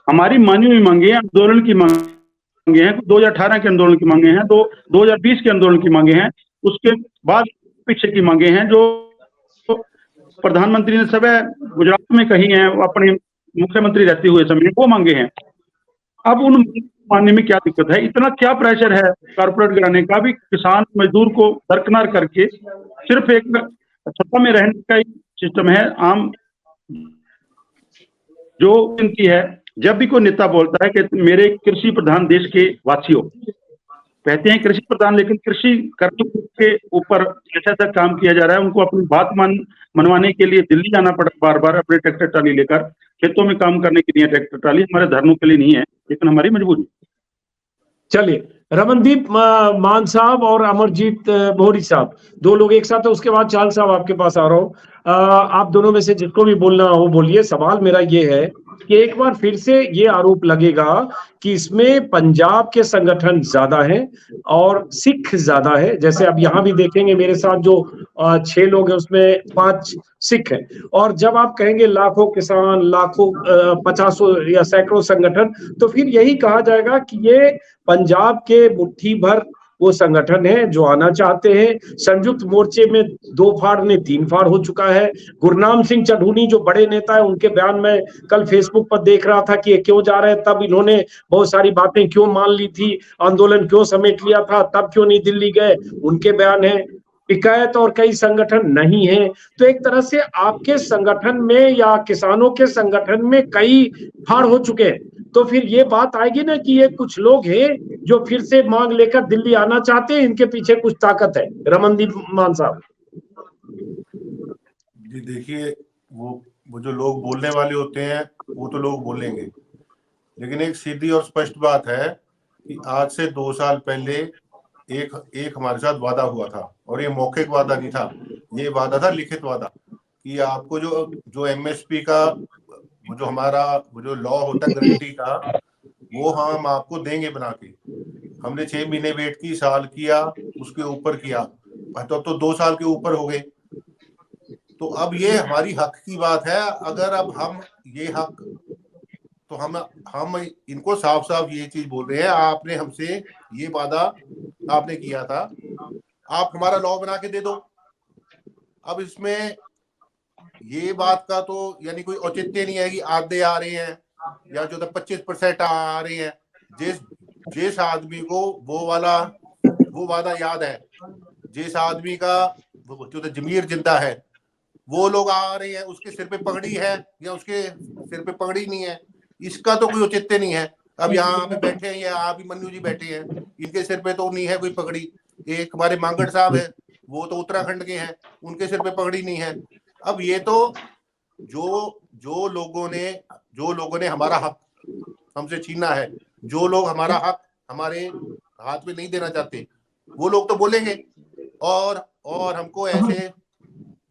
हमारी मानी हुई मांगे हैं, आंदोलन की मांगे हैं, 2018 के आंदोलन की मांगे हैं, 2020 के आंदोलन की मांगे हैं, उसके बाद पीछे की मांगे हैं जो प्रधानमंत्री ने सब गुजरात में कही हैं अपने मुख्यमंत्री रहते हुए समय, वो मांगे हैं। अब उन मानने में क्या दिक्कत है? इतना क्या प्रेशर है कारपोरेट गिराने का भी? किसान मजदूर को दरकिनार करके सिर्फ एक सत्ता में रहने का एक सिस्टम है। आम जो इनकी है, जब भी कोई नेता बोलता है कि मेरे कृषि प्रधान देश के वासियों, कहते हैं कृषि प्रधान, लेकिन कृषि करने के ऊपर ऐसा काम किया जा रहा है, उनको अपनी बात मनवाने के लिए दिल्ली जाना पड़ा बार बार अपने ट्रैक्टर ट्राली लेकर। खेतों में काम करने के लिए ट्रैक्टर ट्राली हमारे धर्मों के लिए नहीं है, लेकिन हमारी मजबूरी। चलिए, रमनदीप मान साहब और अमरजीत बोहरी साहब, दो लोग एक साथ है, उसके बाद चाल साहब आपके पास आ रहा हूं। आप दोनों में से जिसको भी बोलना हो बोलिए। सवाल मेरा ये है कि एक बार फिर से ये आरोप लगेगा कि इसमें पंजाब के संगठन ज्यादा हैं और सिख ज्यादा है। जैसे अब यहाँ भी देखेंगे मेरे साथ जो 6 लोग हैं उसमें 5 सिख हैं, और जब आप कहेंगे लाखों किसान, लाखों 50 या सैकड़ों संगठन, तो फिर यही कहा जाएगा कि ये पंजाब के मुट्ठी भर वो संगठन है जो आना चाहते हैं। संयुक्त मोर्चे में 2 फाड़ ने 3 फाड़ हो चुका है। गुरनाम सिंह चढ़ूनी जो बड़े नेता है, उनके बयान में कल फेसबुक पर देख रहा था कि ये क्यों जा रहे हैं, तब इन्होंने बहुत सारी बातें क्यों मान ली थी, आंदोलन क्यों समेट लिया था, तब क्यों नहीं दिल्ली गए, उनके बयान है। टिकायत और कई संगठन नहीं है। तो एक तरह से आपके संगठन में या किसानों के संगठन में कई फाड़ हो चुके हैं। तो फिर ये बात आएगी ना कि ये कुछ लोग हैं जो फिर से मांग लेकर दिल्ली आना चाहते हैं, इनके पीछे कुछ ताकत है। रमनदीप मान साहब जी देखिए, वो जो लोग बोलने वाले होते हैं वो तो लोग बोलेंगे, लेकिन एक सीधी और स्पष्ट बात है कि आज से 2 साल पहले एक हमारे साथ वादा हुआ था, और ये मौखिक वादा नहीं था, ये वादा था लिखित वादा, कि आपको जो एमएसपी का वो जो लॉ होता है गारंटी का, वो हम आपको देंगे बना के। हमने 6 महीने वेट की, साल किया, उसके ऊपर किया, तो 2 साल के ऊपर हो गए। तो अब ये हमारी हक की बात है। अगर अब हम ये हक, तो हम इनको साफ साफ ये चीज बोल रहे हैं, आपने हमसे ये वादा आपने किया था, आप हमारा लॉ बना के दे दो। अब इसमें ये बात का तो यानी कोई औचित्य नहीं है कि आधे आ रहे हैं या जो 25% आ रहे हैं। जिस आदमी को वो वादा याद है, जिस आदमी का जो तो जमीर जिंदा है, वो लोग आ रहे हैं, उसके सिर पे पगड़ी है या उसके सिर पे पगड़ी नहीं है, इसका तो कोई औचित्य नहीं है। अब यहाँ पे बैठे हैं, या आप ही मन्नू जी बैठे हैं, इनके सिर पे तो नहीं है कोई पगड़ी। एक हमारे मांगड़ साहब है, वो तो उत्तराखंड के हैं, उनके सिर पे पगड़ी नहीं है। अब ये तो जो लोगों ने हमारा हक हमसे छीना है, जो लोग हमारा हक हमारे हाथ में नहीं देना चाहते, वो लोग तो बोलेंगे, और हमको ऐसे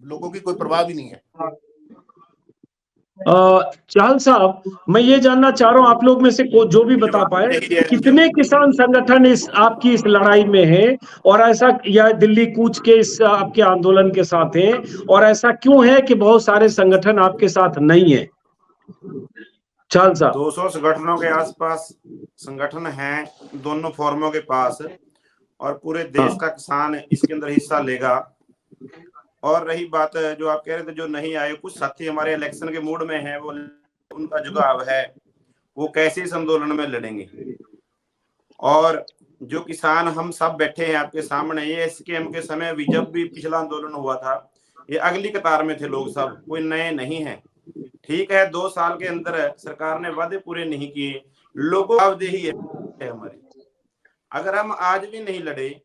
लोगों की कोई परवाह भी नहीं है। चाहल साहब, मैं ये जानना चाह रहा हूं, आप लोग में से जो भी बता पाए, कितने किसान संगठन इस आपकी इस लड़ाई में हैं, और ऐसा या दिल्ली कूच के इस आपके आंदोलन के साथ हैं, और ऐसा क्यों है कि बहुत सारे संगठन आपके साथ नहीं है? चाहल साहब। 200 संगठनों के आसपास संगठन हैं दोनों फोरमों के पास, और पूरे देश का किसान इसके अंदर हिस्सा लेगा। और रही बात जो आप कह रहे थे, जो नहीं आए, कुछ साथी हमारे इलेक्शन के मूड में हैं, वो उनका जुगाव है, वो कैसे इस आंदोलन में लड़ेंगे। और जो किसान हम सब बैठे हैं आपके सामने, ये एसकेएम के समय भी, जब भी पिछला आंदोलन हुआ था, ये अगली कतार में थे लोग सब, कोई नए नहीं है। ठीक है, 2 साल के अंदर सरकार ने वादे पूरे नहीं किए, लोगों की जवाबदेही है हमारी। अगर हम आज भी नहीं लड़े,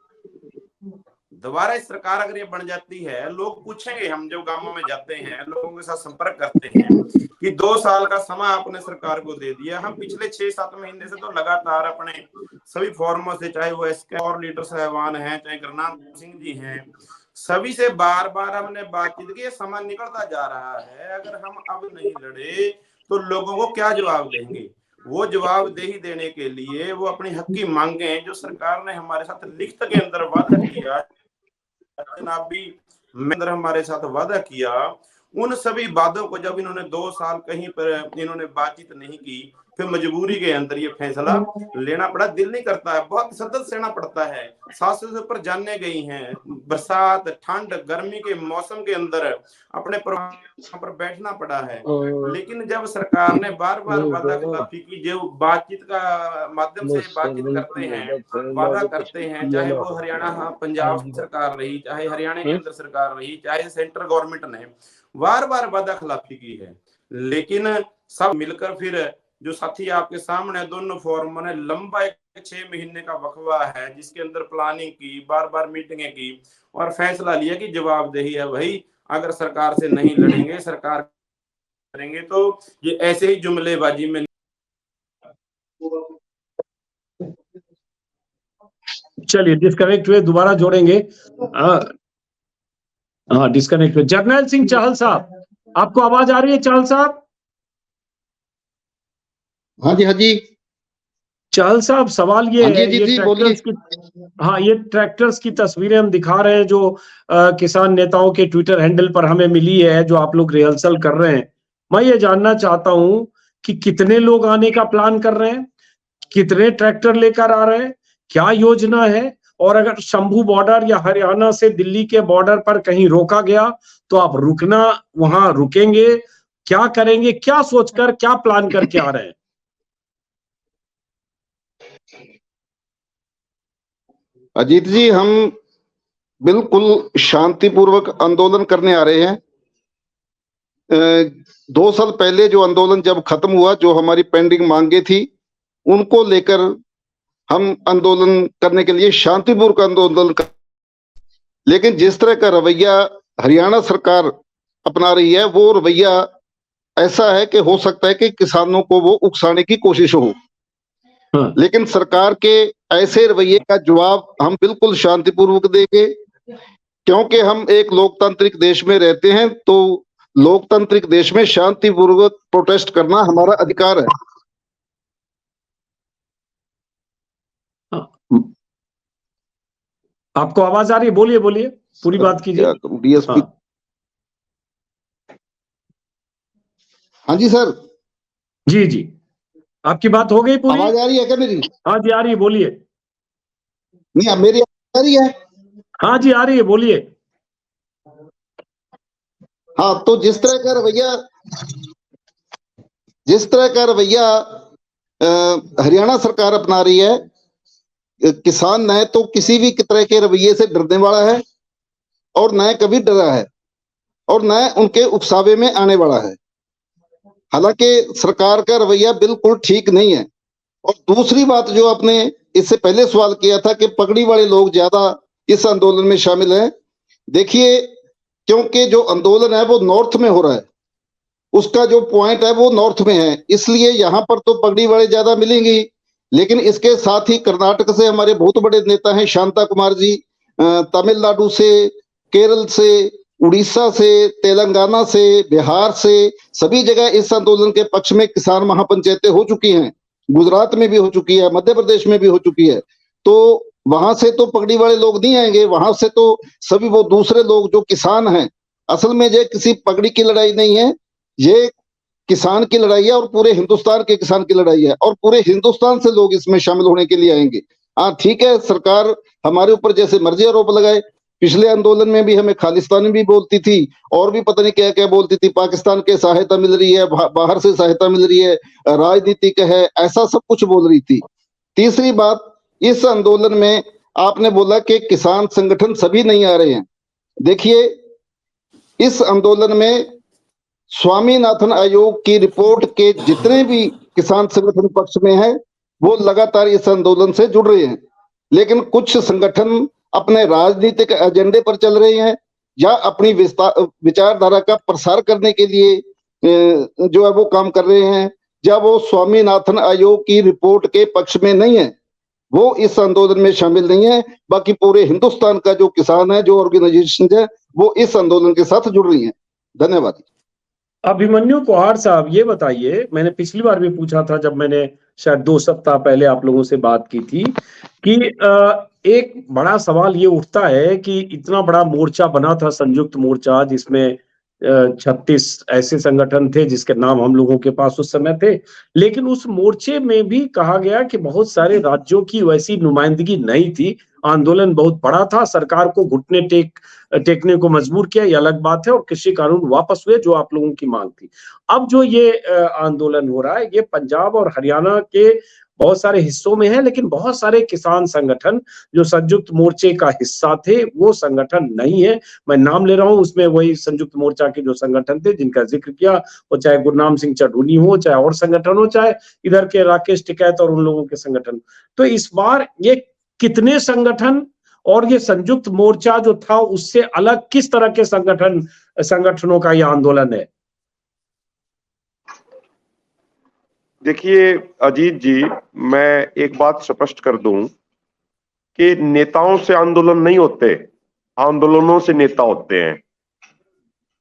दोबारा इस सरकार अगर ये बन जाती है, लोग पूछेंगे, हम जब गांवों में जाते हैं, लोगों के साथ संपर्क करते हैं, कि 2 साल का समय आपने सरकार को दे दिया। हम पिछले 6-7 महीने से तो लगातार अपने सभी फोरमों से, चाहे वो एसके और लीडर साहबान हैं, चाहे गुरनाम सिंह जी हैं, सभी से बार बार हमने बातचीत की, समय निकलता जा रहा है। अगर हम अब नहीं लड़े तो लोगों को क्या जवाब देंगे? वो जवाबदेही देने के लिए वो अपनी हक की मांगे, जो सरकार ने हमारे साथ लिखित के अंदर वादा किया, जनाबी अंदर हमारे साथ वादा किया, उन सभी वादों को जब इन्होंने 2 साल कहीं पर इन्होंने बातचीत नहीं की, फिर मजबूरी के अंदर ये फैसला लेना पड़ा। दिल नहीं करता है, बहुत सदत सहना पड़ता है। सांसों से ऊपर जानने गई हैं, बरसात, ठंड, गर्मी के मौसम के अंदर अपने पर बैठना पड़ा है। लेकिन जब सरकार ने बार बार वादा खिलाफी की, जो बातचीत का माध्यम से बातचीत करते हैं, वादा करते हैं, चाहे वो हरियाणा पंजाब सरकार रही, चाहे हरियाणा के अंदर सरकार रही, चाहे सेंट्रल गवर्नमेंट ने बार बार वादा खिलाफी की है, लेकिन सब मिलकर फिर जो साथी आपके सामने दोनों फोरमों ने लंबा 6 महीने का वकवा है, जिसके अंदर प्लानिंग की, बार बार मीटिंगें की, और फैसला लिया कि जवाबदेही है भाई, अगर सरकार से नहीं लड़ेंगे, सरकार करेंगे, तो ये ऐसे ही जुमलेबाजी में। चलिए, डिस्कनेक्ट हुए, दोबारा जोड़ेंगे। हाँ, डिस्कनेक्ट हुए। जर्नैल सिंह चाहल साहब, आपको आवाज आ रही है? चाहल साहब। हाँ जी, हाँ जी। चाहल साहब, सवाल ये है, ये ट्रैक्टर्स की, हाँ, ये ट्रैक्टर्स की तस्वीरें हम दिखा रहे हैं, जो किसान नेताओं के ट्विटर हैंडल पर हमें मिली है, जो आप लोग रिहर्सल कर रहे हैं। मैं ये जानना चाहता हूं कि कितने लोग आने का प्लान कर रहे हैं, कितने ट्रैक्टर लेकर आ रहे हैं, क्या योजना है, और अगर शंभू बॉर्डर या हरियाणा से दिल्ली के बॉर्डर पर कहीं रोका गया तो आप रुकना, वहां रुकेंगे, क्या करेंगे, क्या सोचकर, क्या प्लान करके आ रहे हैं? अजीत जी, हम बिल्कुल शांतिपूर्वक आंदोलन करने आ रहे हैं। 2 साल पहले जो आंदोलन जब खत्म हुआ, जो हमारी पेंडिंग मांगे थी, उनको लेकर हम आंदोलन करने के लिए शांतिपूर्वक आंदोलन कर, लेकिन जिस तरह का रवैया हरियाणा सरकार अपना रही है, वो रवैया ऐसा है कि हो सकता है कि किसानों को वो उकसाने की कोशिश हो। लेकिन सरकार के ऐसे रवैये का जवाब हम बिल्कुल शांतिपूर्वक देंगे, क्योंकि हम एक लोकतांत्रिक देश में रहते हैं, तो लोकतांत्रिक देश में शांतिपूर्वक प्रोटेस्ट करना हमारा अधिकार है। आपको आवाज आ रही है? बोलिए, बोलिए, पूरी बात कीजिए। डीएसपी। हाँ जी सर। जी जी, आपकी बात हो गई पूरी? आवाज आ रही है क्या मेरी? हाँ जी, आ रही है, बोलिए। नहीं, मेरी आ रही है? हाँ जी, आ रही है, बोलिए। हाँ, तो जिस तरह का रवैया हरियाणा सरकार अपना रही है, किसान न तो किसी भी तरह के रवैये से डरने वाला है और न कभी डरा है और न उनके उकसावे में आने वाला है। हालांकि सरकार का रवैया बिल्कुल ठीक नहीं है। और दूसरी बात जो आपने इससे पहले सवाल किया था कि पगड़ी वाले लोग ज्यादा इस आंदोलन में शामिल हैं। देखिए, क्योंकि जो आंदोलन है वो नॉर्थ में हो रहा है, उसका जो पॉइंट है वो नॉर्थ में है, इसलिए यहाँ पर तो पगड़ी वाले ज्यादा मिलेंगी। लेकिन इसके साथ ही कर्नाटक से हमारे बहुत बड़े नेता हैं, शांता कुमार जी, तमिलनाडु से, केरल से, उड़ीसा से, तेलंगाना से, बिहार से, सभी जगह इस आंदोलन के पक्ष में किसान महापंचायतें हो चुकी हैं। गुजरात में भी हो चुकी है, मध्य प्रदेश में भी हो चुकी है। तो वहां से तो पगड़ी वाले लोग नहीं आएंगे, वहां से तो सभी वो दूसरे लोग जो किसान हैं। असल में ये किसी पगड़ी की लड़ाई नहीं है, ये किसान की लड़ाई है और पूरे हिंदुस्तान के किसान की लड़ाई है और पूरे हिंदुस्तान से लोग इसमें शामिल होने के लिए आएंगे। हाँ ठीक है, सरकार हमारे ऊपर जैसे मर्जी आरोप लगाए, पिछले आंदोलन में भी हमें खालिस्तानी भी बोलती थी और भी पता नहीं क्या क्या बोलती थी, पाकिस्तान के सहायता मिल रही है, बाहर से सहायता मिल रही है, राजनीतिक है, ऐसा सब कुछ बोल रही थी। तीसरी बात, इस आंदोलन में आपने बोला कि किसान संगठन सभी नहीं आ रहे हैं। देखिए, इस आंदोलन में स्वामीनाथन आयोग की रिपोर्ट के जितने भी किसान संगठन पक्ष में है वो लगातार इस आंदोलन से जुड़ रहे हैं। लेकिन कुछ संगठन अपने राजनीतिक एजेंडे पर चल रहे हैं या अपनी विचारधारा का प्रसार करने के लिए जो है वो काम कर रहे हैं, या वो स्वामीनाथन आयोग की रिपोर्ट के पक्ष में नहीं है, वो इस आंदोलन में शामिल नहीं है। बाकी पूरे हिंदुस्तान का जो किसान है, जो ऑर्गेनाइजेशन है, वो इस आंदोलन के साथ जुड़ रही है। धन्यवाद। अभिमन्यु कुहाड़ साहब, ये बताइए, मैंने पिछली बार भी पूछा था जब मैंने शायद 2 सप्ताह पहले आप लोगों से बात की थी कि एक बड़ा सवाल ये उठता है कि इतना बड़ा मोर्चा बना था, संयुक्त मोर्चा, जिसमें 36 ऐसे संगठन थे जिसके नाम हम लोगों के पास उस समय थे, लेकिन उस मोर्चे में भी कहा गया कि बहुत सारे राज्यों की वैसी नुमाइंदगी नहीं थी। आंदोलन बहुत बड़ा था, सरकार को घुटने टेकने को मजबूर किया, ये अलग बात है, और कृषि कानून वापस हुए जो आप लोगों की मांग थी। अब जो ये आंदोलन हो रहा है, ये पंजाब और हरियाणा के बहुत सारे हिस्सों में है, लेकिन बहुत सारे किसान संगठन जो संयुक्त मोर्चे का हिस्सा थे वो संगठन नहीं है। मैं नाम ले रहा हूं, उसमें वही संयुक्त मोर्चा के जो संगठन थे जिनका जिक्र किया, वो चाहे गुरनाम सिंह चढ़ूनी हो, चाहे और संगठन हो, चाहे इधर के राकेश टिकैत और उन लोगों के संगठन। तो इस बार ये कितने संगठन और ये संयुक्त मोर्चा जो था उससे अलग किस तरह के संगठनों का ये आंदोलन है? देखिए अजीत जी, मैं एक बात स्पष्ट कर दूं कि नेताओं से आंदोलन नहीं होते, आंदोलनों से नेता होते हैं।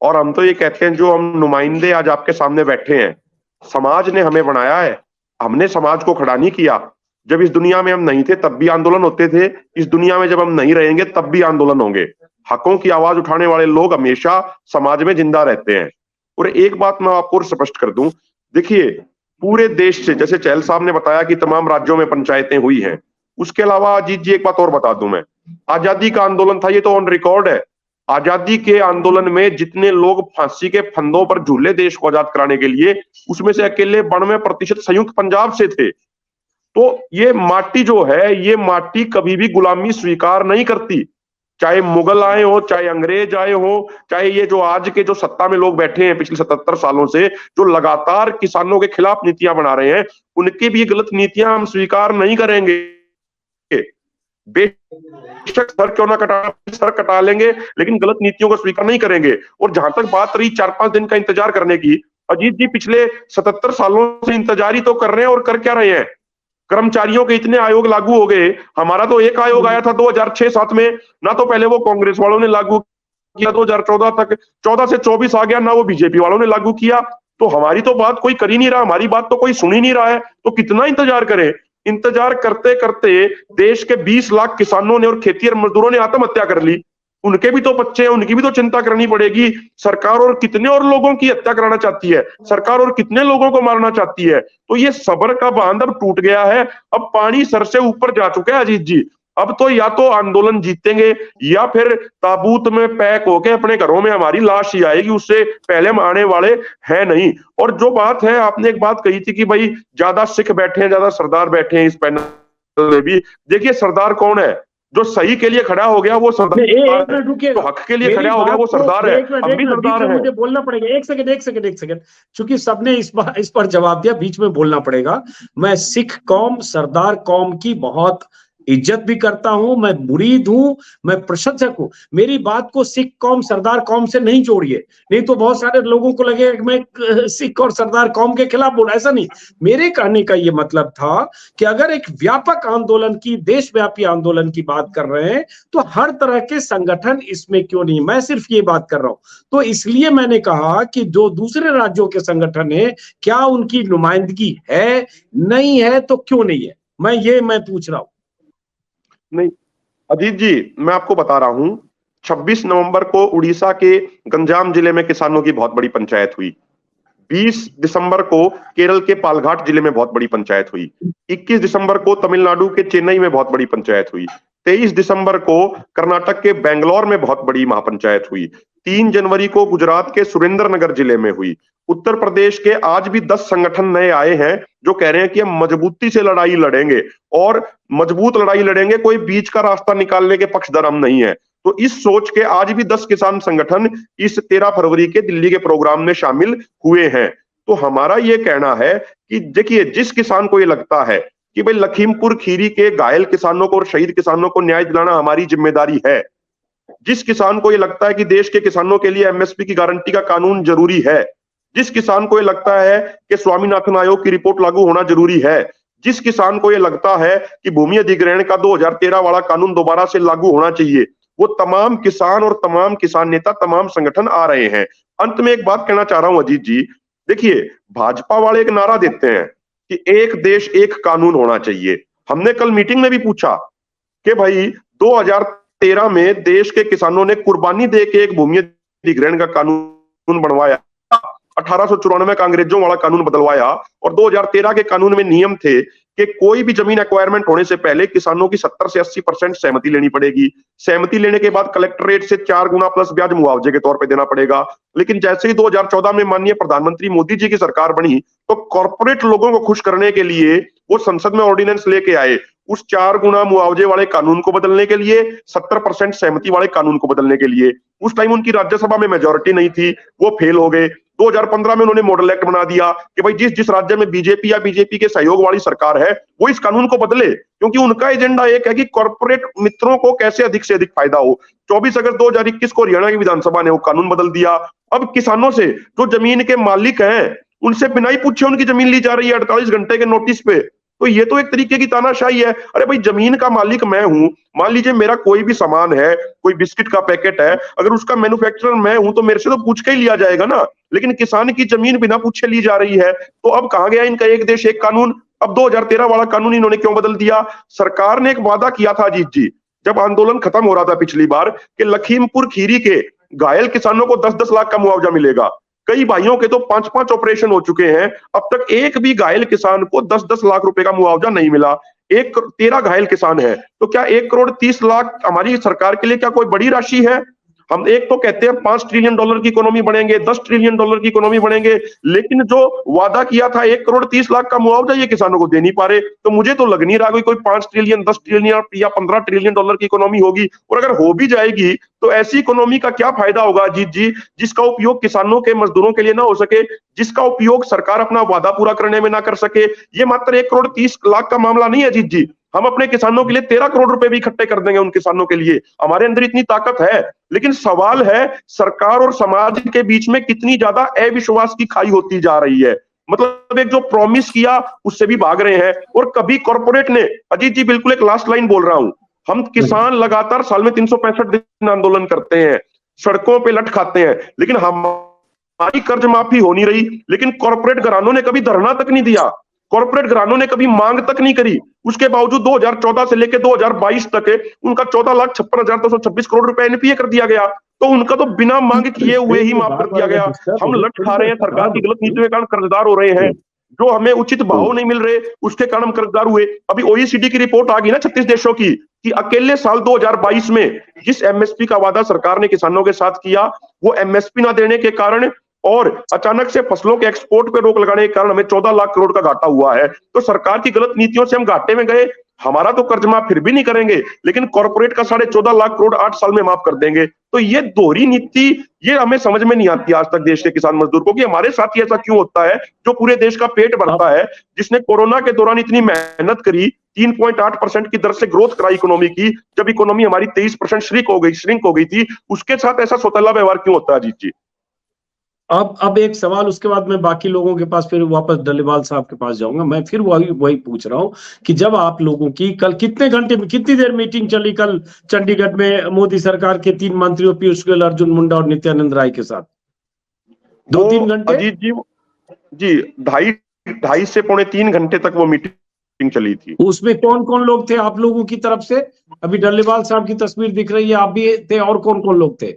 और हम तो ये कहते हैं, जो हम नुमाइंदे आज आपके सामने बैठे हैं, समाज ने हमें बनाया है, हमने समाज को खड़ा नहीं किया। जब इस दुनिया में हम नहीं थे तब भी आंदोलन होते थे, इस दुनिया में जब हम नहीं रहेंगे तब भी आंदोलन होंगे। हकों की आवाज उठाने वाले लोग हमेशा समाज में जिंदा रहते हैं। और एक बात मैं आपको स्पष्ट कर दूं, देखिए पूरे देश से, जैसे चहल साहब ने बताया कि तमाम राज्यों में पंचायतें हुई हैं, उसके अलावा अजीत जी एक बात और बता दूं मैं, आजादी का आंदोलन था, ये तो ऑन रिकॉर्ड है। आजादी के आंदोलन में जितने लोग फांसी के फंदों पर झूले देश को आजाद कराने के लिए, उसमें से अकेले 92% संयुक्त पंजाब से थे। तो ये माटी जो है, ये माटी कभी भी गुलामी स्वीकार नहीं करती, चाहे मुगल आए हो, चाहे अंग्रेज आए हो, चाहे ये जो आज के जो सत्ता में लोग बैठे हैं पिछले 77 सालों से, जो लगातार किसानों के खिलाफ नीतियां बना रहे हैं, उनकी भी गलत नीतियां हम स्वीकार नहीं करेंगे। बेशक सर क्यों ना सर कटा लेंगे, लेकिन गलत नीतियों को स्वीकार नहीं करेंगे। और जहां तक बात रही 4-5 दिन का इंतजार करने की, अजीत जी पिछले 77 सालों से इंतजार ही तो कर रहे हैं, और कर क्या रहे हैं? कर्मचारियों के इतने आयोग लागू हो गए। हमारा तो एक आयोग आया था 2006-7 में, ना तो पहले वो कांग्रेस वालों ने लागू किया 2014 तक, 14 से 24 आ गया, ना वो बीजेपी वालों ने लागू किया। तो हमारी तो बात कोई कर ही नहीं रहा, हमारी बात तो कोई सुन ही नहीं रहा है, तो कितना इंतजार करें? इंतजार करते करते देश के 20 लाख किसानों ने और खेती मजदूरों ने आत्महत्या कर ली। उनके भी तो बच्चे हैं, उनकी भी तो चिंता करनी पड़ेगी। सरकार और कितने और लोगों की हत्या कराना चाहती है, सरकार और कितने लोगों को मारना चाहती है। तो ये सब्र का बांध अब टूट गया है, अब पानी सर से ऊपर जा चुका है अजीत जी। अब तो या तो आंदोलन जीतेंगे या फिर ताबूत में पैक होके अपने घरों में हमारी लाश ही आएगी, उससे पहले हम आने वाले हैं नहीं। और जो बात है, आपने एक बात कही थी कि भाई ज्यादा सिख बैठे हैं, ज्यादा सरदार बैठे हैं इस पैनल में भी। देखिए सरदार कौन है? जो सही के लिए खड़ा हो गया वो सरदार एक है, मिनट रुकिए, जो हक के लिए खड़ा हो गया वो सरदार है। हम भी सरदार हैं। मुझे बोलना पड़ेगा, एक सेकंड, क्योंकि सबने इस पर जवाब दिया, बीच में बोलना पड़ेगा। मैं सिख कौम, सरदार कौम की बहुत इज्जत भी करता हूं, मैं मुरीद हूं, मैं प्रशंसक हूं। मेरी बात को सिख कौम सरदार कौम से नहीं जोड़िए, नहीं तो बहुत सारे लोगों को लगेगा कि मैं सिख और सरदार कौम के खिलाफ बोला। ऐसा नहीं, मेरे कहने का ये मतलब था कि अगर एक व्यापक आंदोलन की, देशव्यापी आंदोलन की बात कर रहे हैं तो हर तरह के संगठन इसमें क्यों नहीं? मैं सिर्फ ये बात कर रहा हूं। तो इसलिए मैंने कहा कि जो दूसरे राज्यों के संगठन है, क्या उनकी नुमाइंदगी है? नहीं है तो क्यों नहीं है? मैं पूछ रहा हूं। नहीं अजीत जी, मैं आपको बता रहा हूं, 26 नवंबर को उड़ीसा के गंजाम जिले में किसानों की बहुत बड़ी पंचायत हुई। 20 दिसंबर को केरल के पालघाट जिले में बहुत बड़ी पंचायत हुई। 21 दिसंबर को तमिलनाडु के चेन्नई में बहुत बड़ी पंचायत हुई। 23 दिसंबर को कर्नाटक के बेंगलोर में बहुत बड़ी महापंचायत हुई। 3 जनवरी को गुजरात के सुरेंद्रनगर जिले में हुई। उत्तर प्रदेश के आज भी 10 संगठन नए आए हैं जो कह रहे हैं कि हम मजबूती से लड़ाई लड़ेंगे और मजबूत लड़ाई लड़ेंगे, कोई बीच का रास्ता निकालने के पक्षधर हम नहीं है। तो इस सोच के आज भी 10 किसान संगठन इस 13 फरवरी के दिल्ली के प्रोग्राम में शामिल हुए हैं। तो हमारा ये कहना है कि देखिए, जिस किसान को ये लगता है कि भाई लखीमपुर खीरी के घायल किसानों को और शहीद किसानों को न्याय दिलाना हमारी जिम्मेदारी है, जिस किसान को ये लगता है कि देश के किसानों के लिए एमएसपी की गारंटी का कानून जरूरी है, जिस किसान को ये लगता है कि स्वामीनाथन आयोग की रिपोर्ट लागू होना जरूरी है, जिस किसान को ये लगता है कि भूमि अधिग्रहण का 2013 वाला कानून दोबारा से लागू होना चाहिए, वो तमाम किसान और तमाम किसान नेता, तमाम संगठन आ रहे हैं। अंत में एक बात कहना चाह रहा हूं अजीत जी, देखिए भाजपा वाले एक नारा देते हैं कि एक देश एक कानून होना चाहिए। हमने कल मीटिंग में भी पूछा कि भाई 2013 में देश के किसानों ने कुर्बानी दे के एक भूमि अधिग्रहण का कानून बनवाया, 1894 का अंग्रेजों वाला कानून बदलवाया और 2013 के कानून में नियम थे कि कोई भी जमीन एक्वायरमेंट होने से पहले किसानों की 70 से 80% सहमति लेनी पड़ेगी। सहमति लेने के बाद कलेक्टरेट से 4 गुना प्लस ब्याज मुआवजे के तौर पे देना पड़ेगा। लेकिन जैसे ही 2014 में माननीय प्रधानमंत्री मोदी जी की सरकार बनी तो कॉर्पोरेट लोगों को खुश करने के लिए वो संसद में ऑर्डिनेंस लेके आए, उस 4 गुना मुआवजे वाले कानून को बदलने के लिए, 70% सहमति वाले कानून को बदलने के लिए। उस टाइम उनकी राज्यसभा में मेजोरिटी नहीं थी, वो फेल हो गए। 2015 में उन्होंने मॉडल एक्ट बना दिया कि भाई जिस जिस राज्य में बीजेपी या बीजेपी के सहयोग वाली सरकार है वो इस कानून को बदले, क्योंकि उनका एजेंडा एक है कि कॉर्पोरेट मित्रों को कैसे अधिक से अधिक फायदा हो। 24 अगस्त 2021 को हरियाणा की विधानसभा ने वो कानून बदल दिया। अब किसानों से, जो जमीन के मालिक हैं, उनसे बिना ही पूछे उनकी जमीन ली जा रही है 48 घंटे के नोटिस पे। तो ये तो एक तरीके की तानाशाही है। अरे भाई जमीन का मालिक मैं हूं, मान लीजिए मेरा कोई भी सामान है, कोई बिस्किट का पैकेट है, अगर उसका मैन्युफैक्चरर मैं हूं तो मेरे से तो पूछ के ही लिया जाएगा ना। लेकिन किसान की जमीन बिना पूछे ली जा रही है, तो अब कहां गया इनका एक देश एक कानून? अब 2013 वाला कानून इन्होंने क्यों बदल दिया? सरकार ने एक वादा किया था अजीत जी, जब आंदोलन खत्म हो रहा था पिछली बार, कि लखीमपुर खीरी के घायल किसानों को 10-10 लाख का मुआवजा मिलेगा। कई भाइयों के तो 5-5 ऑपरेशन हो चुके हैं, अब तक एक भी घायल किसान को 10-10 लाख रुपए का मुआवजा नहीं मिला। 13 घायल किसान है, तो क्या 1 करोड़ 30 लाख हमारी सरकार के लिए क्या कोई बड़ी राशि है? हम एक तो कहते हैं $5 ट्रिलियन की इकोनॉमी बनेंगे, $10 ट्रिलियन की इकोनॉमी बनेंगे, लेकिन जो वादा किया था 1 करोड़ 30 लाख का मुआवजा ये किसानों को दे नहीं पा रहे। तो मुझे तो लग नहीं रहा कोई 5 ट्रिलियन, 10 ट्रिलियन या 15 ट्रिलियन डॉलर की इकोनॉमी होगी। और अगर हो भी जाएगी तो ऐसी इकोनॉमी का क्या फायदा होगा अजीत जी, जिसका उपयोग किसानों के, मजदूरों के लिए ना हो सके, जिसका उपयोग सरकार अपना वादा पूरा करने में ना कर सके। ये मात्र 1 करोड़ 30 लाख का मामला नहीं है अजीत जी, हम अपने किसानों के लिए 13 करोड़ रुपए भी इकट्ठे कर देंगे उन किसानों के लिए। हमारे अंदर इतनी ताकत है, लेकिन सवाल है सरकार और समाज के बीच में कितनी ज्यादा अविश्वास की खाई होती जा रही है। मतलब एक जो प्रॉमिस किया उससे भी भाग रहे हैं। और कभी कॉर्पोरेट ने, अजीत जी बिल्कुल एक लास्ट लाइन बोल रहा हूं, हम किसान लगातार साल में 365 दिन आंदोलन करते हैं, सड़कों पे लट खाते हैं, लेकिन हमारी कर्ज माफी हो नहीं रही। लेकिन कॉर्पोरेट घरानों ने कभी धरना तक नहीं दिया, कॉर्पोरेट घरानों ने कभी मांग तक नहीं करी। उसके बावजूद 2014 से लेकर 2022 तक उनका 14,56,226 करोड़ रुपए एनपीए कर दिया गया। तो उनका तो बिना मांग किए हुए ही माफ कर दिया गया। हम लट खा रहे हैं, सरकार की गलत नीतियों के कारण कर्जदार हो रहे हैं, जो हमें उचित भाव नहीं मिल रहे उसके कारण हम कर्जदार हुए। अभी ओईसीडी की रिपोर्ट आ गई ना 36 देशों की, कि अकेले साल 2022 में जिस एमएसपी का वादा सरकार ने किसानों के साथ किया, वो एमएसपी ना देने के कारण और अचानक से फसलों के एक्सपोर्ट पे रोक लगाने के कारण हमें 14 लाख करोड़ का घाटा हुआ है। तो सरकार की गलत नीतियों से हम घाटे में गए। हमारा तो कर्ज माफ फिर भी नहीं करेंगे, लेकिन कॉर्पोरेट का 14.5 लाख करोड़ 8 साल में माफ कर देंगे। तो ये दोहरी नीति, ये हमें समझ में नहीं आती आज तक देश के किसान मजदूर को, कि हमारे साथ ही ऐसा क्यों होता है, जो पूरे देश का पेट भरता है, जिसने कोरोना के दौरान इतनी मेहनत करी, 3.8% की दर से ग्रोथ कराई इकोनॉमी की, जब इकोनॉमी हमारी 23% श्रिंक हो गई थी, उसके साथ ऐसा सौतेला व्यवहार क्यों होता है अजीत जी? अब एक सवाल, उसके बाद मैं बाकी लोगों के पास फिर वापस डल्लेवाल साहब के पास जाऊंगा। मैं फिर वही पूछ रहा हूं कि जब आप लोगों की कल कितने घंटे में, कितनी देर मीटिंग चली कल चंडीगढ़ में मोदी सरकार के 3 मंत्रियों पीयूष गोयल, अर्जुन मुंडा और नित्यानंद राय के साथ? 2-3 घंटे अजीत जी 2.5 से 2.5-3 घंटे तक वो मीटिंग चली थी। उसमें कौन कौन लोग थे आप लोगों की तरफ से? अभी डल्लेवाल साहब की तस्वीर दिख रही है, आप भी थे, और कौन कौन लोग थे?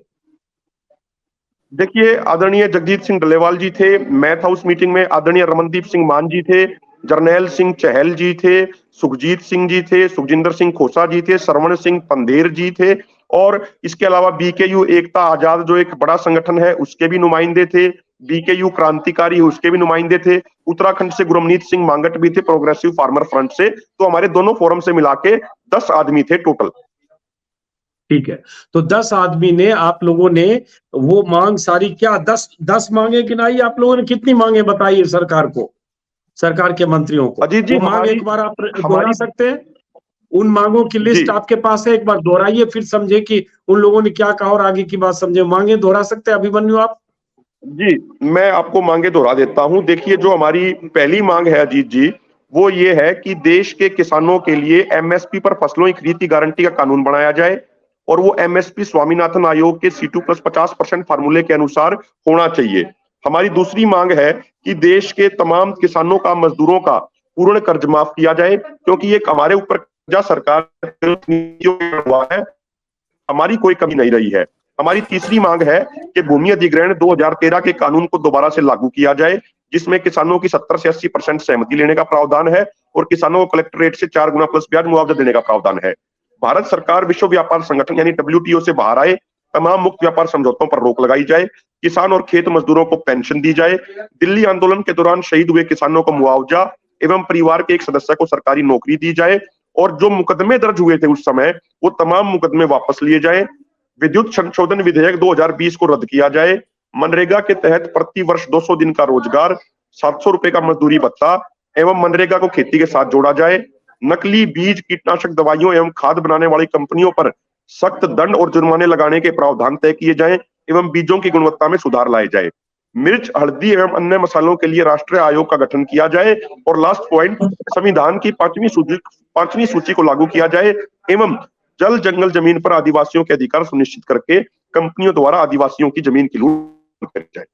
देखिए, आदरणीय जगजीत सिंह डल्लेवाल जी थे, मैं था उस मीटिंग में, आदरणीय रमनदीप सिंह मान जी थे, जरनैल सिंह चहल जी थे, सुखजीत सिंह जी थे, सुखजिंदर सिंह खोसा जी थे, सरवण सिंह पंदेर जी थे, और इसके अलावा बीकेयू एकता आजाद जो एक बड़ा संगठन है उसके भी नुमाइंदे थे, बीकेयू क्रांतिकारी उसके भी नुमाइंदे थे, उत्तराखंड से गुरमनीत सिंह मांगट भी थे, प्रोग्रेसिव फार्मर फ्रंट से। तो हमारे दोनों फोरम से मिला के 10 आदमी थे टोटल। ठीक है, तो 10 आदमी ने, आप लोगों ने वो मांग सारी, क्या 10 मांगे गिनाई आप लोगों ने? कितनी मांगे बताइए सरकार को, सरकार के मंत्रियों को? अजीत जी, वो मांग एक बार आप दोहरा सकते हैं? उन मांगों की लिस्ट आपके पास है, एक बार दोहराइए, फिर समझे कि उन लोगों ने क्या कहा और आगे की बात समझे। मांगे दोहरा सकते हैं अभिमन्यु आप? जी, मैं आपको मांगे दोहरा देता हूं। देखिए, जो हमारी पहली मांग है अजीत जी, वो ये है कि देश के किसानों के लिए एमएसपी पर फसलों की खरीद की गारंटी का कानून बनाया जाए, और वो एमएसपी स्वामीनाथन आयोग के C2+50% फार्मूले के अनुसार होना चाहिए। हमारी दूसरी मांग है कि देश के तमाम किसानों का, मजदूरों का पूर्ण कर्ज माफ किया जाए, क्योंकि ये हमारे ऊपर कर्जा सरकार हुआ है, हमारी कोई कमी नहीं रही है। हमारी तीसरी मांग है कि भूमि अधिग्रहण 2013 के कानून को दोबारा से लागू किया जाए, जिसमें किसानों की 70 से 80% सहमति लेने का प्रावधान है, और किसानों को कलेक्टर रेट से 4 गुना प्लस ब्याज मुआवजा देने का प्रावधान है। भारत सरकार विश्व व्यापार संगठन यानी WTO से बाहर आए, तमाम मुक्त व्यापार समझौतों पर रोक लगाई जाए, किसान और खेत मजदूरों को पेंशन दी जाए, दिल्ली आंदोलन के दौरान शहीद हुए किसानों को मुआवजा एवं परिवार के एक सदस्य को सरकारी नौकरी दी जाए, और जो मुकदमे दर्ज हुए थे उस समय, वो तमाम मुकदमे वापस लिए जाए। विद्युत संशोधन विधेयक 2020 को रद्द किया जाए। मनरेगा के तहत प्रति वर्ष 200 दिन का रोजगार, 700 रुपए का मजदूरी भत्ता एवं मनरेगा को खेती के साथ जोड़ा जाए। नकली बीज, कीटनाशक दवाइयों एवं खाद बनाने वाली कंपनियों पर सख्त दंड और जुर्माने लगाने के प्रावधान तय किए जाएं, एवं बीजों की गुणवत्ता में सुधार लाए जाए। मिर्च, हल्दी एवं अन्य मसालों के लिए राष्ट्रीय आयोग का गठन किया जाए, और लास्ट पॉइंट, संविधान की 5वीं सूची को लागू किया जाए, एवं जल जंगल जमीन पर आदिवासियों के अधिकार सुनिश्चित करके कंपनियों द्वारा आदिवासियों की जमीन की लूट करी जाए।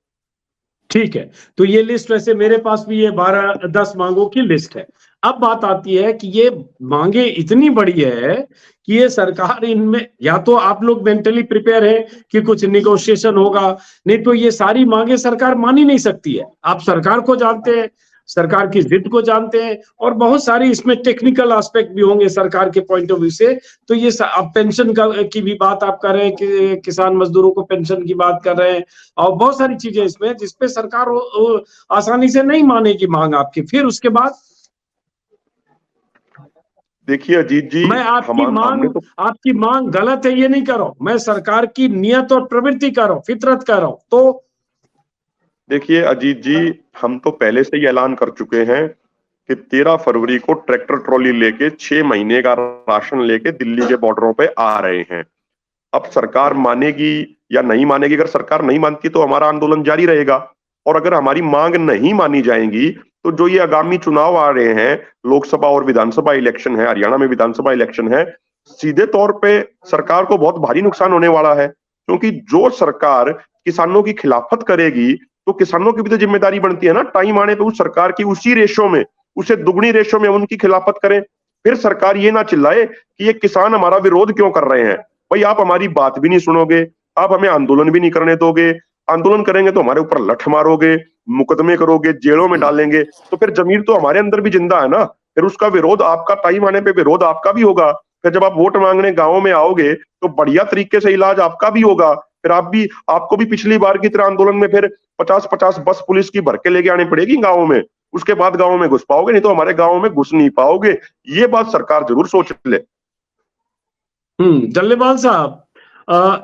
ठीक है, तो ये लिस्ट, वैसे मेरे पास भी ये 12-10 मांगों की लिस्ट है। अब बात आती है कि ये मांगे इतनी बड़ी है कि ये सरकार, इनमें या तो आप लोग मेंटली प्रिपेयर है कि कुछ निगोशिएशन होगा, नहीं तो ये सारी मांगे सरकार मान ही नहीं सकती है। आप सरकार को जानते हैं, सरकार की जिद को जानते हैं, और बहुत सारी इसमें टेक्निकल एस्पेक्ट भी होंगे सरकार के पॉइंट ऑफ व्यू से। तो ये आप पेंशन की भी बात आप कर रहे हैं कि किसान मजदूरों को पेंशन की बात कर रहे हैं, और बहुत सारी चीजें इसमें जिसपे सरकार आसानी से नहीं मानेगी मांग आपकी। फिर उसके बाद देखिए अजीत जी, मैं आपकी मांग गलत है ये नहीं कर रहा हूं, मैं सरकार की नियत और प्रवृत्ति कर रहा हूं, फितरत कर रहा हूं। तो देखिए अजीत जी, हम तो पहले से ही ऐलान कर चुके हैं कि 13 फरवरी को ट्रैक्टर ट्रॉली लेके 6 महीने का राशन लेके दिल्ली के बॉर्डरों पे आ रहे हैं। अब सरकार मानेगी या नहीं मानेगी, अगर सरकार नहीं मानती तो हमारा आंदोलन जारी रहेगा, और अगर हमारी मांग नहीं मानी जाएंगी तो जो ये आगामी चुनाव आ रहे हैं, लोकसभा और विधानसभा इलेक्शन है, हरियाणा में विधानसभा इलेक्शन है, सीधे तौर पे सरकार को बहुत भारी नुकसान होने वाला है। क्योंकि जो सरकार किसानों की खिलाफत करेगी तो किसानों की भी तो जिम्मेदारी बनती है ना, टाइम आने पे उस सरकार की उसी रेशो में, उसे दुगनी रेशो में उनकी खिलाफत करें। फिर सरकार ये ना चिल्लाए कि ये किसान हमारा विरोध क्यों कर रहे हैं। भाई, आप हमारी बात भी नहीं सुनोगे, आप हमें आंदोलन भी नहीं करने दोगे, आंदोलन करेंगे तो हमारे ऊपर लठ मारोगे, मुकदमे करोगे, जेलों में डालेंगे, तो फिर जमीर तो हमारे अंदर भी जिंदा है ना, फिर उसका विरोध आपका, टाइम आने पे विरोध आपका भी होगा। फिर जब आप वोट मांगने गाँव में आओगे तो बढ़िया तरीके से इलाज आपका भी होगा। फिर आपको भी पिछली बार की तरह आंदोलन में फिर 50-50 बस पुलिस की भर के लेके आनी पड़ेगी गाँव में, उसके बाद गाँव में घुस पाओगे, नहीं तो हमारे गाँव में घुस नहीं पाओगे। ये बात सरकार जरूर सोच ले। डल्लेवाल साहब,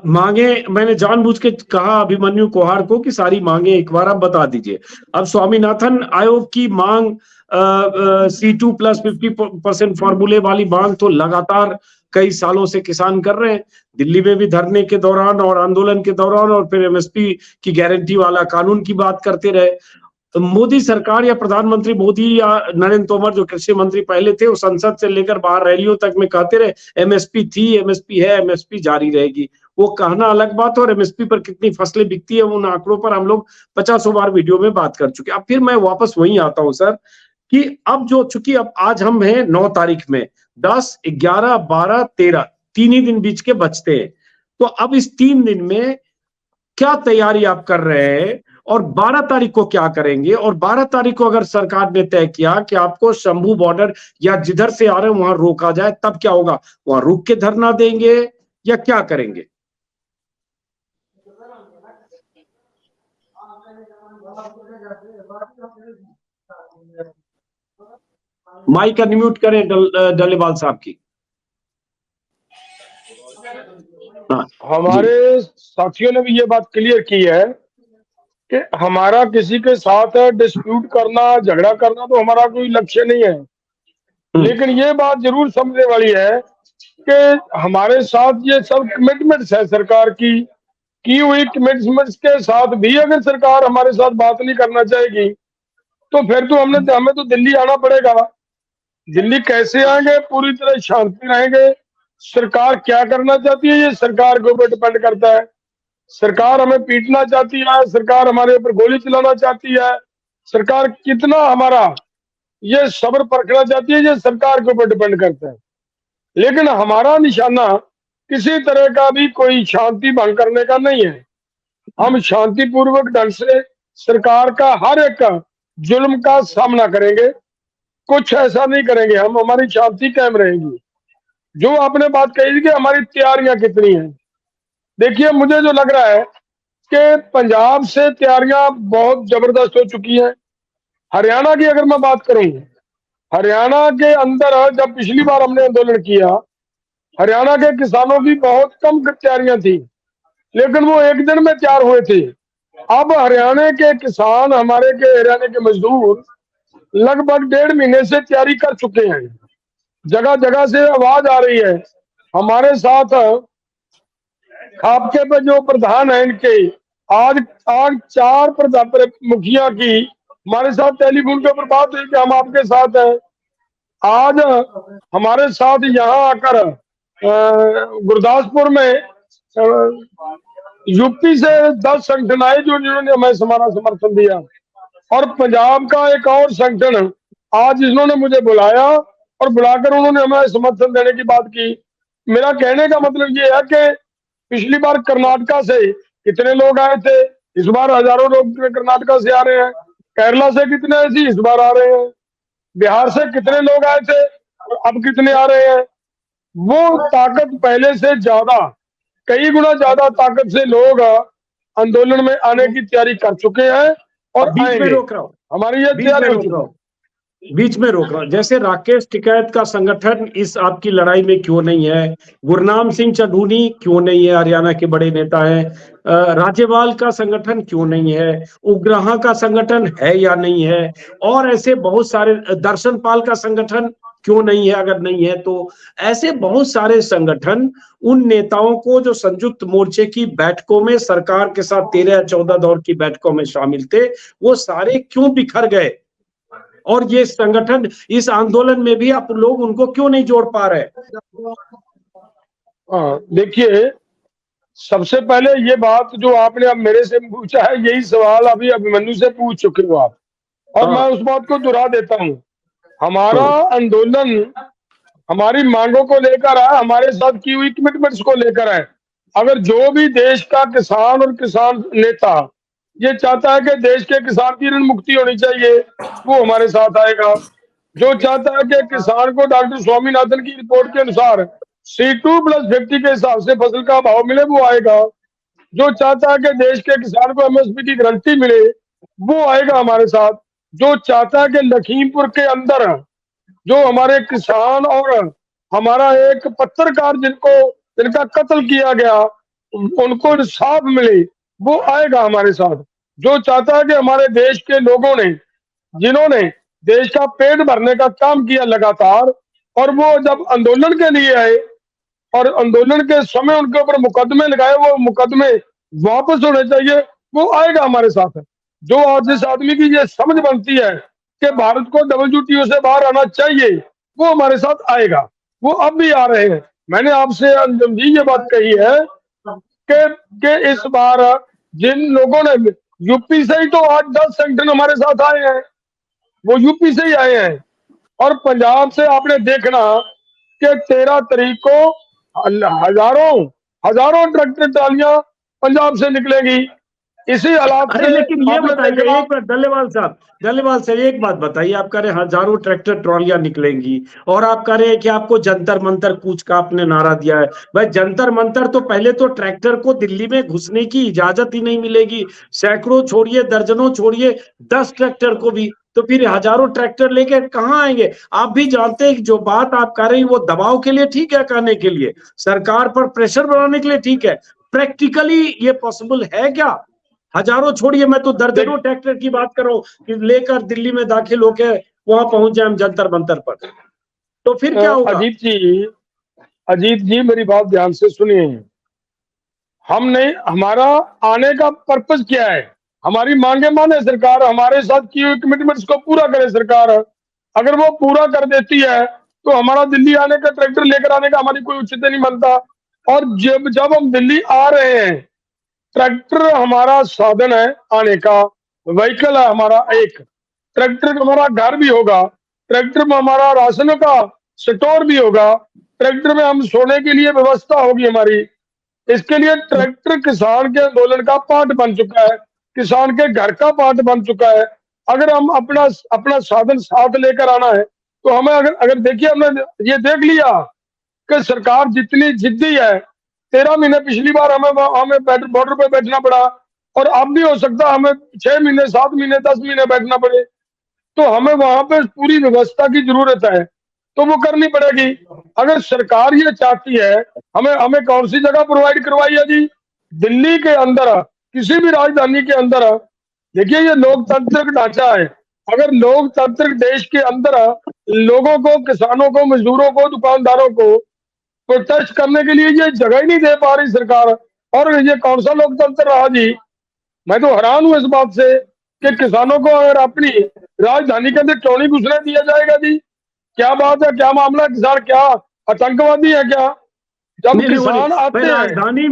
मांगे मैंने जानबूझ के कहा अभिमन्यु कोहार को कि सारी मांगे एक बार आप बता दीजिए। अब स्वामीनाथन आयोग की मांग C2 प्लस 50% फॉर्मूले वाली मांग तो लगातार कई सालों से किसान कर रहे हैं। दिल्ली में भी धरने के दौरान और आंदोलन के दौरान, और फिर MSP की गारंटी वाला कानून की बात करते रहे। मोदी सरकार या प्रधानमंत्री मोदी या नरेंद्र तोमर जो कृषि मंत्री पहले थे, वो संसद से लेकर बाहर रैलियों तक में कहते रहे MSP थी, MSP है, MSP जारी रहेगी। वो कहना अलग बात है, और MSP पर कितनी फसलें बिकती है उन आंकड़ों पर हम लोग 50 बार वीडियो में बात कर चुके। अब फिर मैं वापस वहीं आता हूं सर, कि अब जो चूंकि अब आज हम हैं 9 तारीख में, 10, 11, 12, 13 तीन ही दिन बीच के बचते हैं। तो अब इस 3 दिन में क्या तैयारी आप कर रहे हैं, और 12 तारीख को क्या करेंगे? और 12 तारीख को अगर सरकार ने तय किया कि आपको शंभू बॉर्डर या जिधर से आ रहे हैं वहां रोका जाए, तब क्या होगा? वहां रुक के धरना देंगे या क्या करेंगे? माइक अनम्यूट करें डल्लेवाल साहब की। हमारे साथियों ने भी ये बात क्लियर की है कि हमारा किसी के साथ डिस्प्यूट करना, झगड़ा करना तो हमारा कोई लक्ष्य नहीं है। लेकिन ये बात जरूर समझने वाली है कि हमारे साथ ये सब कमिटमेंट्स है सरकार की हुई कमिटमेंट्स के साथ भी अगर सरकार हमारे साथ बात नहीं करना चाहेगी तो फिर तो हमें तो दिल्ली आना पड़ेगा। दिल्ली कैसे आएंगे? पूरी तरह शांति रहेंगे। सरकार क्या करना चाहती है ये सरकार के ऊपर डिपेंड करता है। सरकार हमें पीटना चाहती है, सरकार हमारे ऊपर गोली चलाना चाहती है, सरकार कितना हमारा ये सब्र परखना चाहती है, ये सरकार के ऊपर डिपेंड करता है। लेकिन हमारा निशाना किसी तरह का भी कोई शांति भंग करने का नहीं है। हम शांतिपूर्वक ढंग से सरकार का हर एक जुल्म का सामना करेंगे, कुछ ऐसा नहीं करेंगे हम, हमारी शांति कायम रहेगी। जो आपने बात कही थी कि हमारी तैयारियां कितनी हैं, देखिए मुझे जो लग रहा है कि पंजाब से तैयारियां बहुत जबरदस्त हो चुकी हैं। हरियाणा की अगर मैं बात करूं, हरियाणा के अंदर जब पिछली बार हमने आंदोलन किया, हरियाणा के किसानों की बहुत कम तैयारियां थी, लेकिन वो एक दिन में तैयार हुए थे। अब हरियाणा के किसान, हमारे के हरियाणा के मजदूर लगभग 1.5 महीने से तैयारी कर चुके हैं। जगह जगह से आवाज आ रही है। हमारे साथ आपके पे जो प्रधान है इनके, आज 4 प्रधान मुखिया की हमारे साथ टेलीफोन के ऊपर बात हुई कि हम आपके साथ हैं। आज हमारे साथ यहाँ आकर गुरदासपुर में यूपी से 10 संगठन आए जो जिन्होंने हमें हमारा समर्थन दिया, और पंजाब का एक और संगठन आज इन्होंने मुझे बुलाया और बुलाकर उन्होंने हमें समर्थन देने की बात की। मेरा कहने का मतलब ये है कि पिछली बार कर्नाटका से कितने लोग आए थे, इस बार हजारों लोग कर्नाटका से आ रहे हैं। केरला से कितने ऐसे इस बार आ रहे हैं। बिहार से कितने लोग आए थे, अब कितने आ रहे हैं। वो ताकत पहले से ज्यादा, कई गुना ज्यादा ताकत से लोग आंदोलन में आने की तैयारी कर चुके हैं और बीच में रोक रहा हूं, हमारी ये तैयारी हो चुकी है। बीच में रोक रहा हूं। जैसे राकेश टिकैत का संगठन इस आपकी लड़ाई में क्यों नहीं है? गुरनाम सिंह चढ़ूनी क्यों नहीं है? हरियाणा के बड़े नेता हैं। राज्यपाल का संगठन क्यों नहीं है? उग्रहा का संगठन है या नहीं है? और ऐसे बहुत सारे, दर्शन पाल का संगठन क्यों नहीं है? अगर नहीं है तो ऐसे बहुत सारे संगठन उन नेताओं को जो संयुक्त मोर्चे की बैठकों में सरकार के साथ 13 या 14 दौर की बैठकों में शामिल थे, वो सारे क्यों बिखर गए? और ये संगठन इस आंदोलन में भी आप लोग उनको क्यों नहीं जोड़ पा रहे? देखिए, सबसे पहले ये बात जो आपने अब मेरे से पूछा है, यही सवाल अभी अभिमन्यु से पूछ चुके हो आप, और मैं उस बात को दोहरा देता हूँ। हमारा आंदोलन हमारी मांगों को लेकर है, हमारे साथ की हुई कमिटमेंट्स को लेकर है। अगर जो भी देश का किसान और किसान नेता ये चाहता है कि देश के किसान की ऋण मुक्ति होनी चाहिए, वो हमारे साथ आएगा। जो चाहता है कि किसान को डॉक्टर स्वामीनाथन की रिपोर्ट के अनुसार C2 प्लस 50 के हिसाब से फसल का भाव मिले, वो आएगा। जो चाहता है कि देश के किसान को MSP की गारंटी मिले, वो आएगा हमारे साथ। जो चाहता है कि लखीमपुर के अंदर जो हमारे किसान और हमारा एक पत्रकार जिनका कत्ल किया गया उनको इंसाफ मिले, वो आएगा हमारे साथ। जो चाहता है कि हमारे देश के लोगों ने जिन्होंने देश का पेट भरने का काम किया लगातार, और वो जब आंदोलन के लिए आए और आंदोलन के समय उनके ऊपर मुकदमे लगाए, वो मुकदमे वापस होने चाहिए, वो आएगा हमारे साथ। जो आज जिस आदमी की ये समझ बनती है कि भारत को WTO से बाहर आना चाहिए, वो हमारे साथ आएगा। वो अब भी आ रहे हैं। मैंने आपसे अंजुम जी ये बात कही है कि इस बार जिन लोगों ने यूपी से ही तो 8-10 संगठन हमारे साथ आए हैं, वो यूपी से ही आए हैं। और पंजाब से आपने देखना कि 13 तारीख को हजारों ट्रैक्टर ट्रालियां पंजाब से निकलेंगी। इसी हालात अरे से लेकिन ये आपने बताइए देखना, एक बार डल्लेवाल साहब एक बात बताइए। आप कह रहे हैं हजारों ट्रैक्टर ट्रॉलियां निकलेंगी और आप कह रहे हैं कि आपको जंतर मंतर कूच का आपने नारा दिया है। भाई जंतर मंतर तो पहले तो ट्रैक्टर को दिल्ली में घुसने की इजाजत ही नहीं मिलेगी। सैकड़ों छोड़िए, दर्जनों छोड़िए, 10 ट्रैक्टर को भी, तो फिर हजारों ट्रैक्टर लेके कहाँ आएंगे? आप भी जानते हैं कि जो बात आप कह रहे हैं वो दबाव के लिए ठीक है, कहने के लिए, सरकार पर प्रेशर बनाने के लिए ठीक है। प्रैक्टिकली ये पॉसिबल है क्या? हजारों छोड़िए, मैं तो दर्जनों ट्रैक्टर की बात कर रहा हूँ कि लेकर दिल्ली में दाखिल होके वहां पहुंच जाए हम जंतर मंतर पर, तो फिर क्या होगा? अजीत जी मेरी बात ध्यान से सुनिए। हमने हमारा आने का पर्पस क्या है? हमारी मांगे माने सरकार, हमारे साथ की हुई कमिटमेंट्स को पूरा करे सरकार। अगर वो पूरा कर देती है तो हमारा दिल्ली आने का, ट्रैक्टर लेकर आने का हमारी कोई उचित नहीं बनता। और जब हम दिल्ली आ रहे हैं, ट्रैक्टर हमारा साधन है आने का, व्हीकल है हमारा एक। ट्रैक्टर में हमारा घर भी होगा, ट्रैक्टर में हमारा राशन का स्टोर भी होगा, ट्रैक्टर में हम सोने के लिए व्यवस्था होगी हमारी। इसके लिए ट्रैक्टर किसान के आंदोलन का पार्ट बन चुका है, किसान के घर का पार्ट बन चुका है। अगर हम अपना साधन साथ लेकर आना है तो हमें अगर देखिए, हमने ये देख लिया कि सरकार जितनी जिद्दी है। 13 महीने पिछली बार हमें बॉर्डर पे बैठना पड़ा, और अब भी हो सकता है हमें 6 महीने, 7 महीने, 10 महीने बैठना पड़े। तो हमें वहां पे पूरी व्यवस्था की जरूरत है, तो वो करनी पड़ेगी। अगर सरकार ये चाहती है, हमें कौन सी जगह प्रोवाइड करवाई है जी? दिल्ली के अंदर, किसी भी राजधानी के अंदर। देखिए ये लोकतांत्रिक ढांचा है। अगर लोकतांत्रिक देश के अंदर लोगों को, किसानों को, मजदूरों को, दुकानदारों को प्रोटेस्ट करने के लिए ये जगह ही नहीं दे पा रही सरकार, और ये कौन सा लोकतंत्र रहा जी? मैं तो हैरान हूं इस बात से कि किसानों को अगर अपनी राजधानी के अंदर क्यों नहीं घुसने दिया जाएगा जी? क्या बात है? क्या मामला? किसान क्या आतंकवादी है क्या? जब किसान आते हैं राजधानी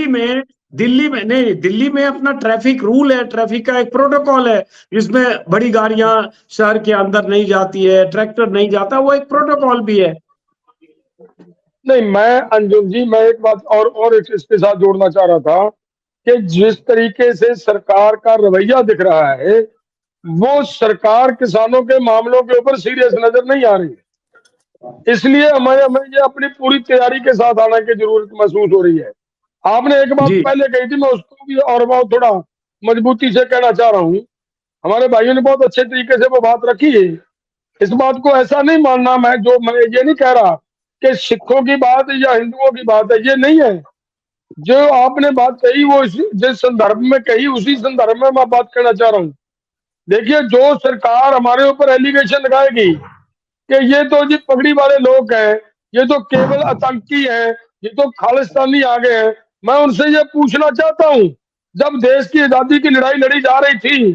में, दिल्ली में अपना ट्रैफिक रूल है, ट्रैफिक का एक प्रोटोकॉल है, जिसमें बड़ी गाड़ियां शहर के अंदर नहीं जाती है, ट्रैक्टर नहीं जाता, वो एक प्रोटोकॉल भी है। नहीं, मैं अंजुम जी, मैं एक बात और इसके साथ जोड़ना चाह रहा था कि जिस तरीके से सरकार का रवैया दिख रहा है, वो सरकार किसानों के मामलों के ऊपर सीरियस नजर नहीं आ रही। इसलिए हमें ये अपनी पूरी तैयारी के साथ आने की जरूरत महसूस हो रही है। आपने एक बात पहले कही थी, मैं उसको भी और बहुत थोड़ा मजबूती से कहना चाह रहा हूँ। हमारे भाइयों ने बहुत अच्छे तरीके से वो बात रखी है। इस बात को ऐसा नहीं मानना, मैं ये नहीं कह रहा कि सिखों की बात या हिंदुओं की बात है, ये नहीं है। जो आपने बात कही वो जिस संदर्भ में कही, उसी संदर्भ में मैं बात करना चाह रहा हूँ। देखिए, जो सरकार हमारे ऊपर एलिगेशन लगाएगी कि ये तो जी पगड़ी वाले लोग हैं, ये तो केवल आतंकी हैं, ये तो खालिस्तानी आ गए हैं, मैं उनसे ये पूछना चाहता हूँ, जब देश की आजादी की लड़ाई लड़ी जा रही थी,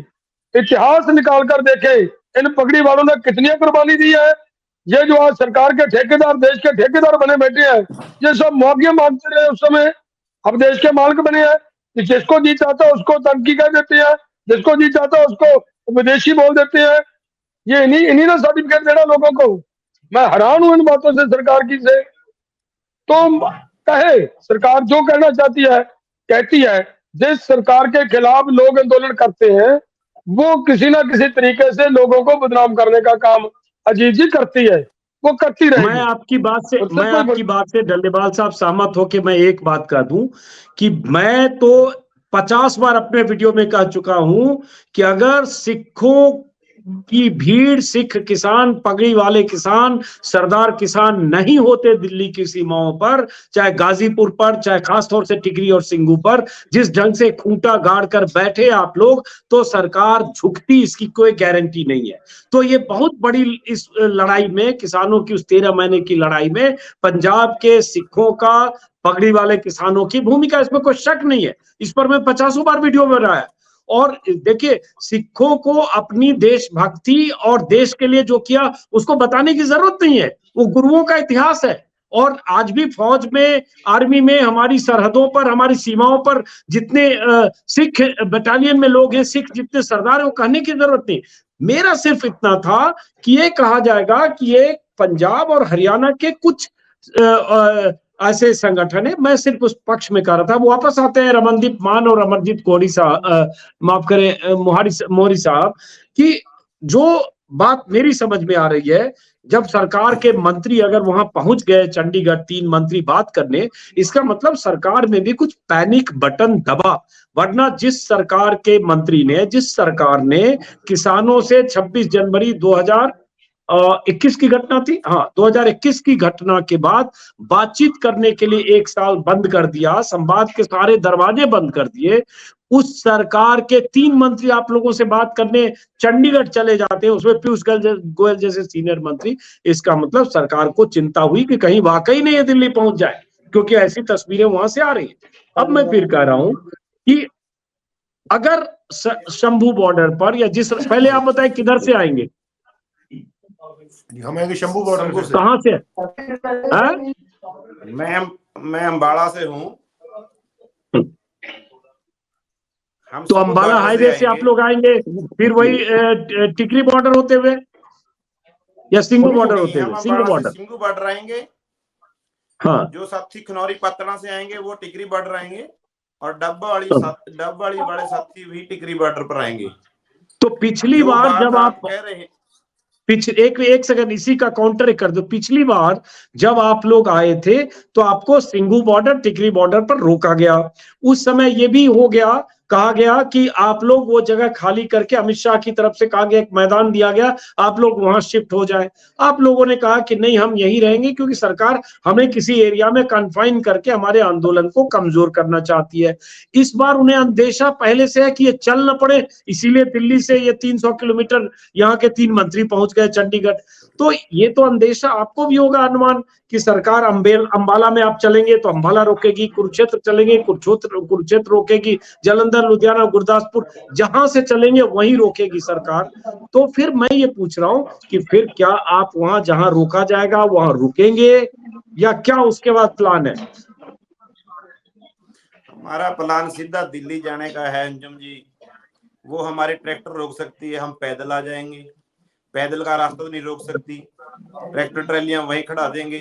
इतिहास निकाल कर देखे, इन पगड़ी वालों ने कितनी कुर्बानी दी है? ये जो आज सरकार के ठेकेदार, देश के ठेकेदार बने बैठे हैं, ये सब मुआवजे मांगते रहे उस समय, अब देश के मालिक बने हैं। जिसको जी चाहता है उसको आतंकी कह देते हैं, जिसको जी चाहता है उसको विदेशी बोल देते हैं। ये इन्हीं ने सर्टिफिकेट देना लोगों को। मैं हैरान हूं इन बातों से सरकार की से। तो कहे सरकार जो कहना चाहती है कहती है। जिस सरकार के खिलाफ लोग आंदोलन करते हैं, वो किसी ना किसी तरीके से लोगों को बदनाम करने का काम अजीत जी करती है, वो करती रहेगी। मैं आपकी बात से डल्लेवाल साहब सहमत हो कि मैं एक बात कह दूं कि मैं तो 50 बार अपने वीडियो में कह चुका हूं कि अगर सिखों की भीड़ सिख किसान, पगड़ी वाले किसान, सरदार किसान नहीं होते दिल्ली की सीमाओं पर, चाहे गाजीपुर पर, चाहे खासतौर से टिकरी और सिंगू पर, जिस ढंग से खूंटा गाड़ कर बैठे आप लोग, तो सरकार झुकती इसकी कोई गारंटी नहीं है। तो ये बहुत बड़ी इस लड़ाई में, किसानों की उस 13 महीने की लड़ाई में पंजाब के सिखों का, पगड़ी वाले किसानों की भूमिका, इसमें कोई शक नहीं है। इस पर मैं 50 बार वीडियो बनाया। और देखिए, सिखों को अपनी देशभक्ति और देश के लिए जो किया उसको बताने की जरूरत नहीं है, वो गुरुओं का इतिहास है। और आज भी फौज में, आर्मी में, हमारी सरहदों पर, हमारी सीमाओं पर जितने सिख बटालियन में लोग हैं, सिख जितने सरदार हैं, वो कहने की जरूरत नहीं। मेरा सिर्फ इतना था कि ये कहा जाएगा कि ये पंजाब और हरियाणा के कुछ ऐसे संगठन है, मैं सिर्फ उस पक्ष में कह रहा था। वो वापस आते हैं रमनदीप मान और अमरजीत कोहरी साहब, माफ करें, मोहरी साहब, कि जो बात मेरी समझ में आ रही है, जब सरकार के मंत्री अगर वहां पहुंच गए चंडीगढ़, 3 मंत्री बात करने, इसका मतलब सरकार में भी कुछ पैनिक बटन दबा। वरना जिस सरकार के मंत्री ने, जिस सरकार ने किसानों से 26 जनवरी 2021 की घटना थी, हाँ 2021 की घटना के बाद बातचीत करने के लिए 1 साल बंद कर दिया, संवाद के सारे दरवाजे बंद कर दिए, उस सरकार के 3 मंत्री आप लोगों से बात करने चंडीगढ़ चले जाते हैं, उसमें पीयूष गोयल जैसे सीनियर मंत्री। इसका मतलब सरकार को चिंता हुई कि कहीं वाकई नहीं ये दिल्ली पहुंच जाए, क्योंकि ऐसी तस्वीरें वहां से आ रही हैं। अब मैं फिर कह रहा हूं कि अगर शंभू बॉर्डर पर, या जिस, पहले आप बताएं किधर से आएंगे, हम आएंगे शंभू बॉर्डर से। कहां से? मैं अंबाला से हूँ। हम तो अंबाला हाईवे से आप लोग आएंगे, फिर वही टिकरी बॉर्डर होते हुए या सिंगू बॉर्डर होते हुए? सिंगू बॉर्डर आएंगे। हाँ, जो साथी खनौरी पटना से आएंगे वो टिकरी बॉर्डर आएंगे, और डब्बा वाली वाले साथी भी टिकरी बॉर्डर पर आएंगे। तो पिछली बार जब आप कह रहे हैं, एक सेकंड, इसी का काउंटर कर दो। पिछली बार जब आप लोग आए थे तो आपको सिंगू बॉर्डर, टिकरी बॉर्डर पर रोका गया। उस समय ये भी हो गया, कहा गया कि आप लोग वो जगह खाली करके, अमित शाह की तरफ से कहा गया, एक मैदान दिया गया, आप लोग वहां शिफ्ट हो जाए। आप लोगों ने कहा कि नहीं, हम यहीं रहेंगे, क्योंकि सरकार हमें किसी एरिया में कन्फाइन करके हमारे आंदोलन को कमजोर करना चाहती है। इस बार उन्हें अंदेशा पहले से है कि ये चल न पड़े, इसीलिए दिल्ली से ये 300 किलोमीटर यहाँ के 3 मंत्री पहुंच गए चंडीगढ़। तो ये तो अंदेशा आपको भी होगा, अनुमान, कि सरकार अंबाला में आप चलेंगे तो अंबाला रोकेगी, कुरुक्षेत्र चलेंगे कुरुक्षेत्र रोकेगी, जालंधर, लुधियाना, गुरदासपुर, जहां से चलेंगे वहीं रोकेगी सरकार। तो फिर मैं ये पूछ रहा हूं कि फिर क्या आप वहां जहां रोका जाएगा वहां रुकेंगे, या क्या उसके बाद प्लान है? हमारा प्लान सीधा दिल्ली जाने का है अंजुम जी। वो हमारे ट्रैक्टर रोक सकती है, हम पैदल आ जाएंगे। पैदल का रास्ता तो नहीं रोक सकती, ट्रैक्टर ट्रैलियां वहीं खड़ा देंगे,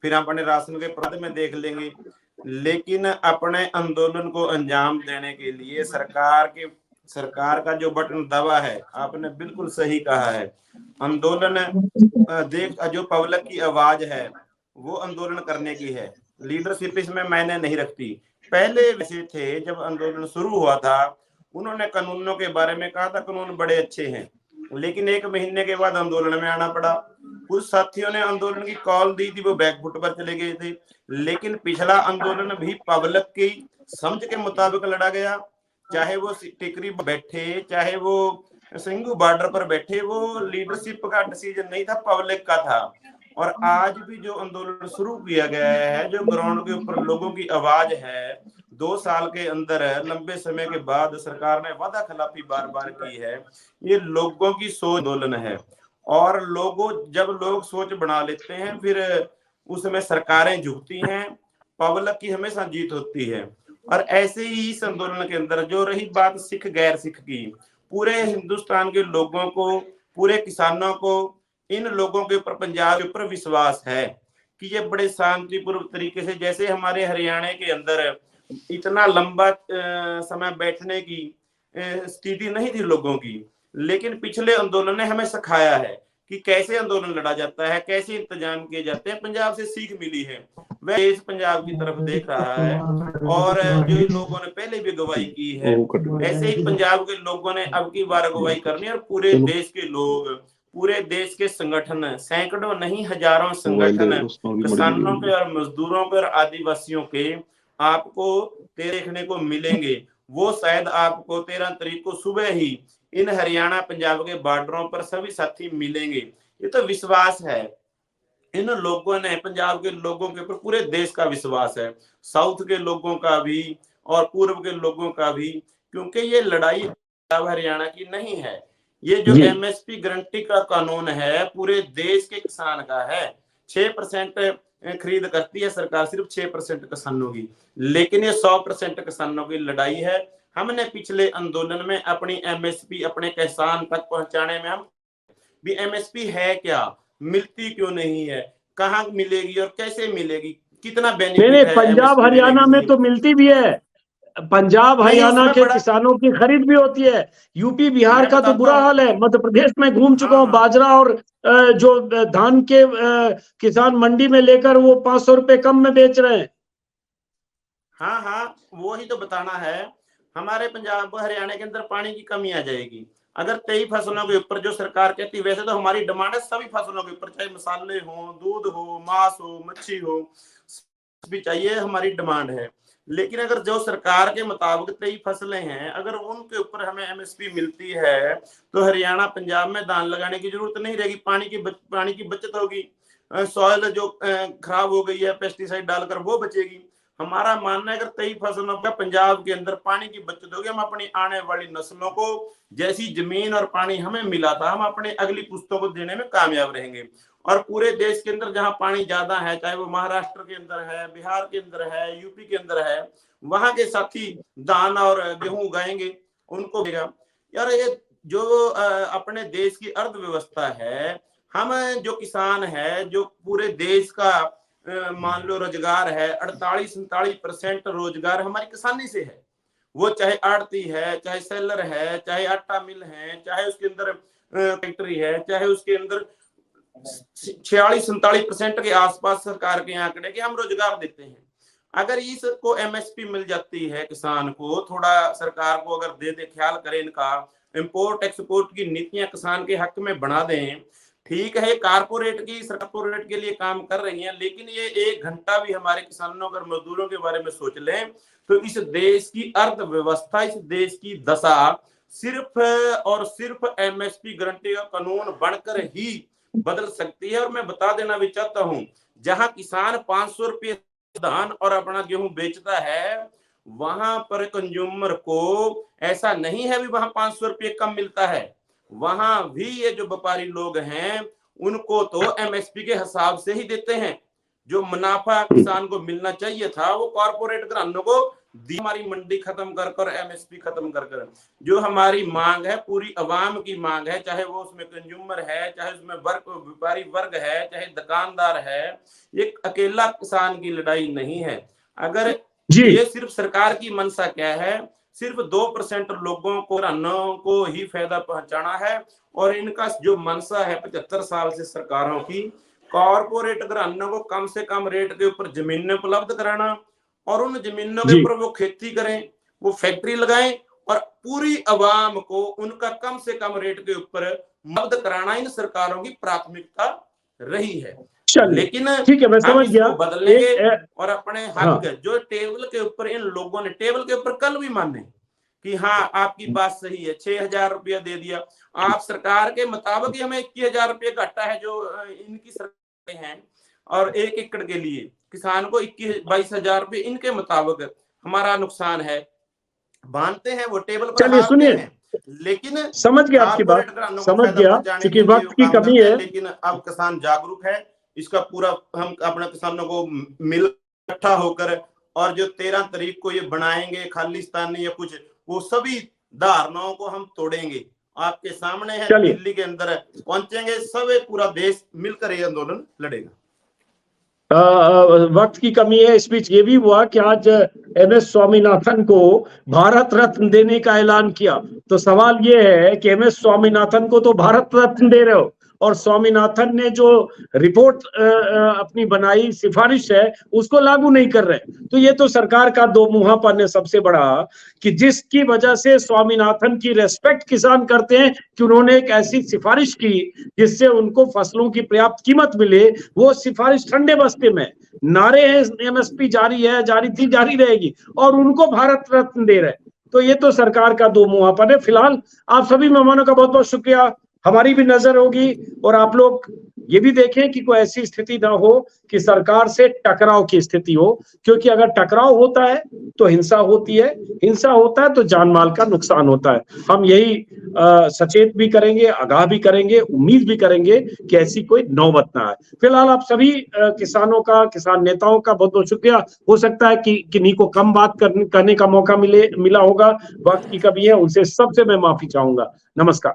फिर हम अपने राशन के पद में देख लेंगे। लेकिन अपने आंदोलन को अंजाम देने के लिए सरकार का जो बटन दबा है, आपने बिल्कुल सही कहा है। आंदोलन जो पब्लिक की आवाज है वो आंदोलन करने की है, लीडरशिप इसमें मैंने नहीं रखती। पहले वैसे थे, जब आंदोलन शुरू हुआ था उन्होंने कानूनों के बारे में कहा था, कानून बड़े अच्छे हैं, लेकिन 1 महीने के बाद आंदोलन में आना पड़ा। कुछ साथियों ने आंदोलन की कॉल दी थी, वो बैकफुट पर चले गए थे। लेकिन पिछला आंदोलन भी पब्लिक की समझ के मुताबिक लड़ा गया, चाहे वो टिकरी बैठे, चाहे वो सिंगू बॉर्डर पर बैठे, वो लीडरशिप का डिसीजन नहीं था, पब्लिक का था। और आज भी जो आंदोलन शुरू किया गया है, जो ग्राउंड के ऊपर लोगों की आवाज है, 2 साल के अंदर लंबे समय के बाद सरकार ने वादा खिलाफी बार बार की है, ये लोगों की सोच आंदोलन है। और जब लोग सोच बना लेते हैं, फिर उसमें सरकारें झुकती हैं, पब्लिक की हमेशा जीत होती है। और ऐसे ही इस आंदोलन के अंदर जो रही बात सिख गैर सिख की, पूरे हिंदुस्तान के लोगों को, पूरे किसानों को, इन लोगों के ऊपर, पंजाब के ऊपर विश्वास है कि ये बड़े शांतिपूर्वक तरीके से, जैसे हमारे हरियाणा के अंदर इतना लंबा समय बैठने की स्थिति नहीं थी लोगों की, लेकिन पिछले आंदोलन ने हमें सिखाया है कि कैसे आंदोलन लड़ा जाता है, कैसे इंतजाम किए जाते हैं, पंजाब से सीख मिली है। वह देश पंजाब की तरफ देख रहा है और जो लोगों ने पहले भी अगुवाई की है, ऐसे ही पंजाब के लोगों ने अब की बार अगुवाई करनी है। और पूरे देश के लोग, पूरे देश के संगठन, सैकड़ों नहीं हजारों संगठन किसानों के और मजदूरों के और आदिवासियों के आपको देखने को मिलेंगे। वो शायद आपको 13 तारीख को सुबह ही इन हरियाणा पंजाब के बॉर्डरों पर सभी साथी मिलेंगे। ये तो विश्वास है इन लोगों ने, पंजाब के लोगों के ऊपर पूरे देश का विश्वास है, साउथ के लोगों का भी और पूर्व के लोगों का भी, क्योंकि ये लड़ाई पंजाब हरियाणा की नहीं है। ये जो एमएसपी गारंटी का कानून है पूरे देश के किसान का है। 6% खरीद करती है सरकार, सिर्फ 6% किसानों की, लेकिन ये 100% किसानों की लड़ाई है। हमने पिछले आंदोलन में अपनी एमएसपी अपने किसान तक पहुंचाने में, हम भी एमएसपी है क्या, मिलती क्यों नहीं है, कहाँ मिलेगी और कैसे मिलेगी, कितना बेनिफिट है। पंजाब हरियाणा में तो मिलती भी है, पंजाब हरियाणा के किसानों की खरीद भी होती है। यूपी बिहार का तो बुरा हाल है। मध्य प्रदेश में घूम चुका हूँ, बाजरा और जो धान के किसान मंडी में लेकर वो 500 रुपए कम में बेच रहे हैं। हाँ, वो ही तो बताना है। हमारे पंजाब हरियाणा के अंदर पानी की कमी आ जाएगी अगर 23 फसलों के ऊपर, जो सरकार कहती है, वैसे तो हमारी डिमांड है सभी फसलों के ऊपर, चाहे मसाले हो, दूध हो, मांस हो, मच्छी हो, भी चाहिए, हमारी डिमांड है। लेकिन अगर जो सरकार के मुताबिक 23 फसलें हैं, अगर उनके ऊपर हमें एमएसपी मिलती है तो हरियाणा पंजाब में धान लगाने की जरूरत नहीं रहेगी। पानी की बचत होगी, सॉइल जो खराब हो गई है पेस्टिसाइड डालकर वो बचेगी। हमारा मानना है अगर 23 फसलों का पंजाब के अंदर पानी की बचत होगी, हम अपनी आने वाली नस्लों को जैसी जमीन और पानी हमें मिला था, हम अपने अगली पुश्तों को देने में कामयाब रहेंगे। और पूरे देश के अंदर जहां पानी ज्यादा है, चाहे वो महाराष्ट्र के अंदर है, बिहार के अंदर है, यूपी के अंदर है, वहां के साथी धान और गेहूं उगाएंगे, उनको देगा। यार ये जो अपने देश की अर्थव्यवस्था है, हम जो किसान है, जो पूरे देश का मान लो रोजगार है, 48-47% रोजगार हमारी किसानी से है। वो चाहे आड़ती है, चाहे सेलर है, चाहे आटा मिल है, चाहे उसके अंदर फैक्ट्री है, चाहे उसके अंदर 46-47% के आसपास सरकार के आंकड़े के हम रोजगार देते हैं। अगर इसको एमएसपी मिल जाती है किसान को, थोड़ा सरकार को अगर दे दे, ख्याल करें इनका, इंपोर्ट एक्सपोर्ट की नीतियां किसान के हक में बना दें। ठीक है, कारपोरेट के लिए काम कर रही हैं, लेकिन ये 1 घंटा भी हमारे किसानों और मजदूरों के बारे में सोच लें तो इस देश की अर्थव्यवस्था, इस देश की दशा सिर्फ और सिर्फ एमएसपी गारंटी का कानून बनकर ही बदल सकती है। और मैं बता देना भी चाहता हूं, जहां किसान 500 रुपये धान और अपना गेहूं बेचता है, वहां पर कंज्यूमर को ऐसा नहीं है भी वहां 500 रुपये कम मिलता है। वहां भी ये जो व्यापारी लोग हैं उनको तो एमएसपी के हिसाब से ही देते हैं। जो मुनाफा किसान को मिलना चाहिए था वो कॉर्पोरेट घरानों को दी। हमारी मंडी खत्म कर एमएसपी खत्म कर जो हमारी मांग है, पूरी अवाम की मांग है, चाहे वो उसमें कंज्यूमर है, चाहे उसमें व्यापारी वर्ग है, चाहे दुकानदार है, ये अकेला किसान की लड़ाई नहीं है। अगर ये सिर्फ सरकार की मंशा क्या है, सिर्फ 2% लोगों को ही फायदा पहुंचाना है। और इनका जो मंशा है 75 साल से सरकारों की, कॉर्पोरेट घरानों को कम से कम रेट के ऊपर जमीनें उपलब्ध कराना और उन जमीनों के ऊपर वो खेती करें, वो फैक्ट्री लगाएं और पूरी अवाम को उनका कम से कम रेट के ऊपर उपलब्ध कराना इन सरकारों की प्राथमिकता रही है। लेकिन ठीक है, मैं समझ गया, बदलेंगे और अपने हक जो टेबल के ऊपर इन लोगों ने टेबल के ऊपर कल भी माने कि हाँ आपकी बात सही है, 6000 रुपया दे दिया आप सरकार के मुताबिक, हमें 21,000 रुपये घाटा है जो इनकी सरकार हैं, और 1 एकड़ के लिए किसान को 22,000 रुपये इनके मुताबिक हमारा नुकसान है, मानते हैं वो टेबल पर। चलिए सुनिए, लेकिन समझ गया आपकी बात, समझ गया, क्योंकि वक्त की कमी है। लेकिन अब किसान जागरूक है, इसका पूरा हम अपने किसानों को मिल इकट्ठा होकर और जो 13 तारीख को ये बनाएंगे खालिस्तानी या कुछ, वो सभी धारणाओं को हम तोड़ेंगे। आपके सामने है, दिल्ली के अंदर पहुंचेंगे, सब पूरा देश मिलकर ये आंदोलन लड़ेगा। वक्त की कमी है। इस बीच ये भी हुआ कि आज एमएस स्वामीनाथन को भारत रत्न देने का ऐलान किया। तो सवाल ये है कि एमएस स्वामीनाथन को तो भारत रत्न दे रहे हो और स्वामीनाथन ने जो रिपोर्ट अपनी बनाई, सिफारिश है, उसको लागू नहीं कर रहे। तो ये तो सरकार का दो मुंहापन है सबसे बड़ा, कि जिसकी वजह से स्वामीनाथन की रेस्पेक्ट किसान करते हैं कि उन्होंने एक ऐसी सिफारिश की जिससे उनको फसलों की पर्याप्त कीमत मिले। वो सिफारिश ठंडे बस्ते में, नारे हैं एमएसपी जारी है, जारी थी, जारी रहेगी, और उनको भारत रत्न दे रहे। तो ये तो सरकार का दो मुंहापन है। फिलहाल आप सभी मेहमानों का बहुत बहुत शुक्रिया। हमारी भी नजर होगी और आप लोग ये भी देखें कि कोई ऐसी स्थिति ना हो कि सरकार से टकराव की स्थिति हो, क्योंकि अगर टकराव होता है तो हिंसा होती है, हिंसा होता है तो जान माल का नुकसान होता है। हम यही सचेत भी करेंगे, आगाह भी करेंगे, उम्मीद भी करेंगे कि ऐसी कोई नौबत ना आए। फिलहाल आप सभी किसानों का, किसान नेताओं का बहुत बहुत शुक्रिया। हो सकता है कि किन्हीं को कम बात करने का मौका मिला होगा, वक्त की कमी है, उनसे सबसे मैं माफी चाहूंगा। नमस्कार।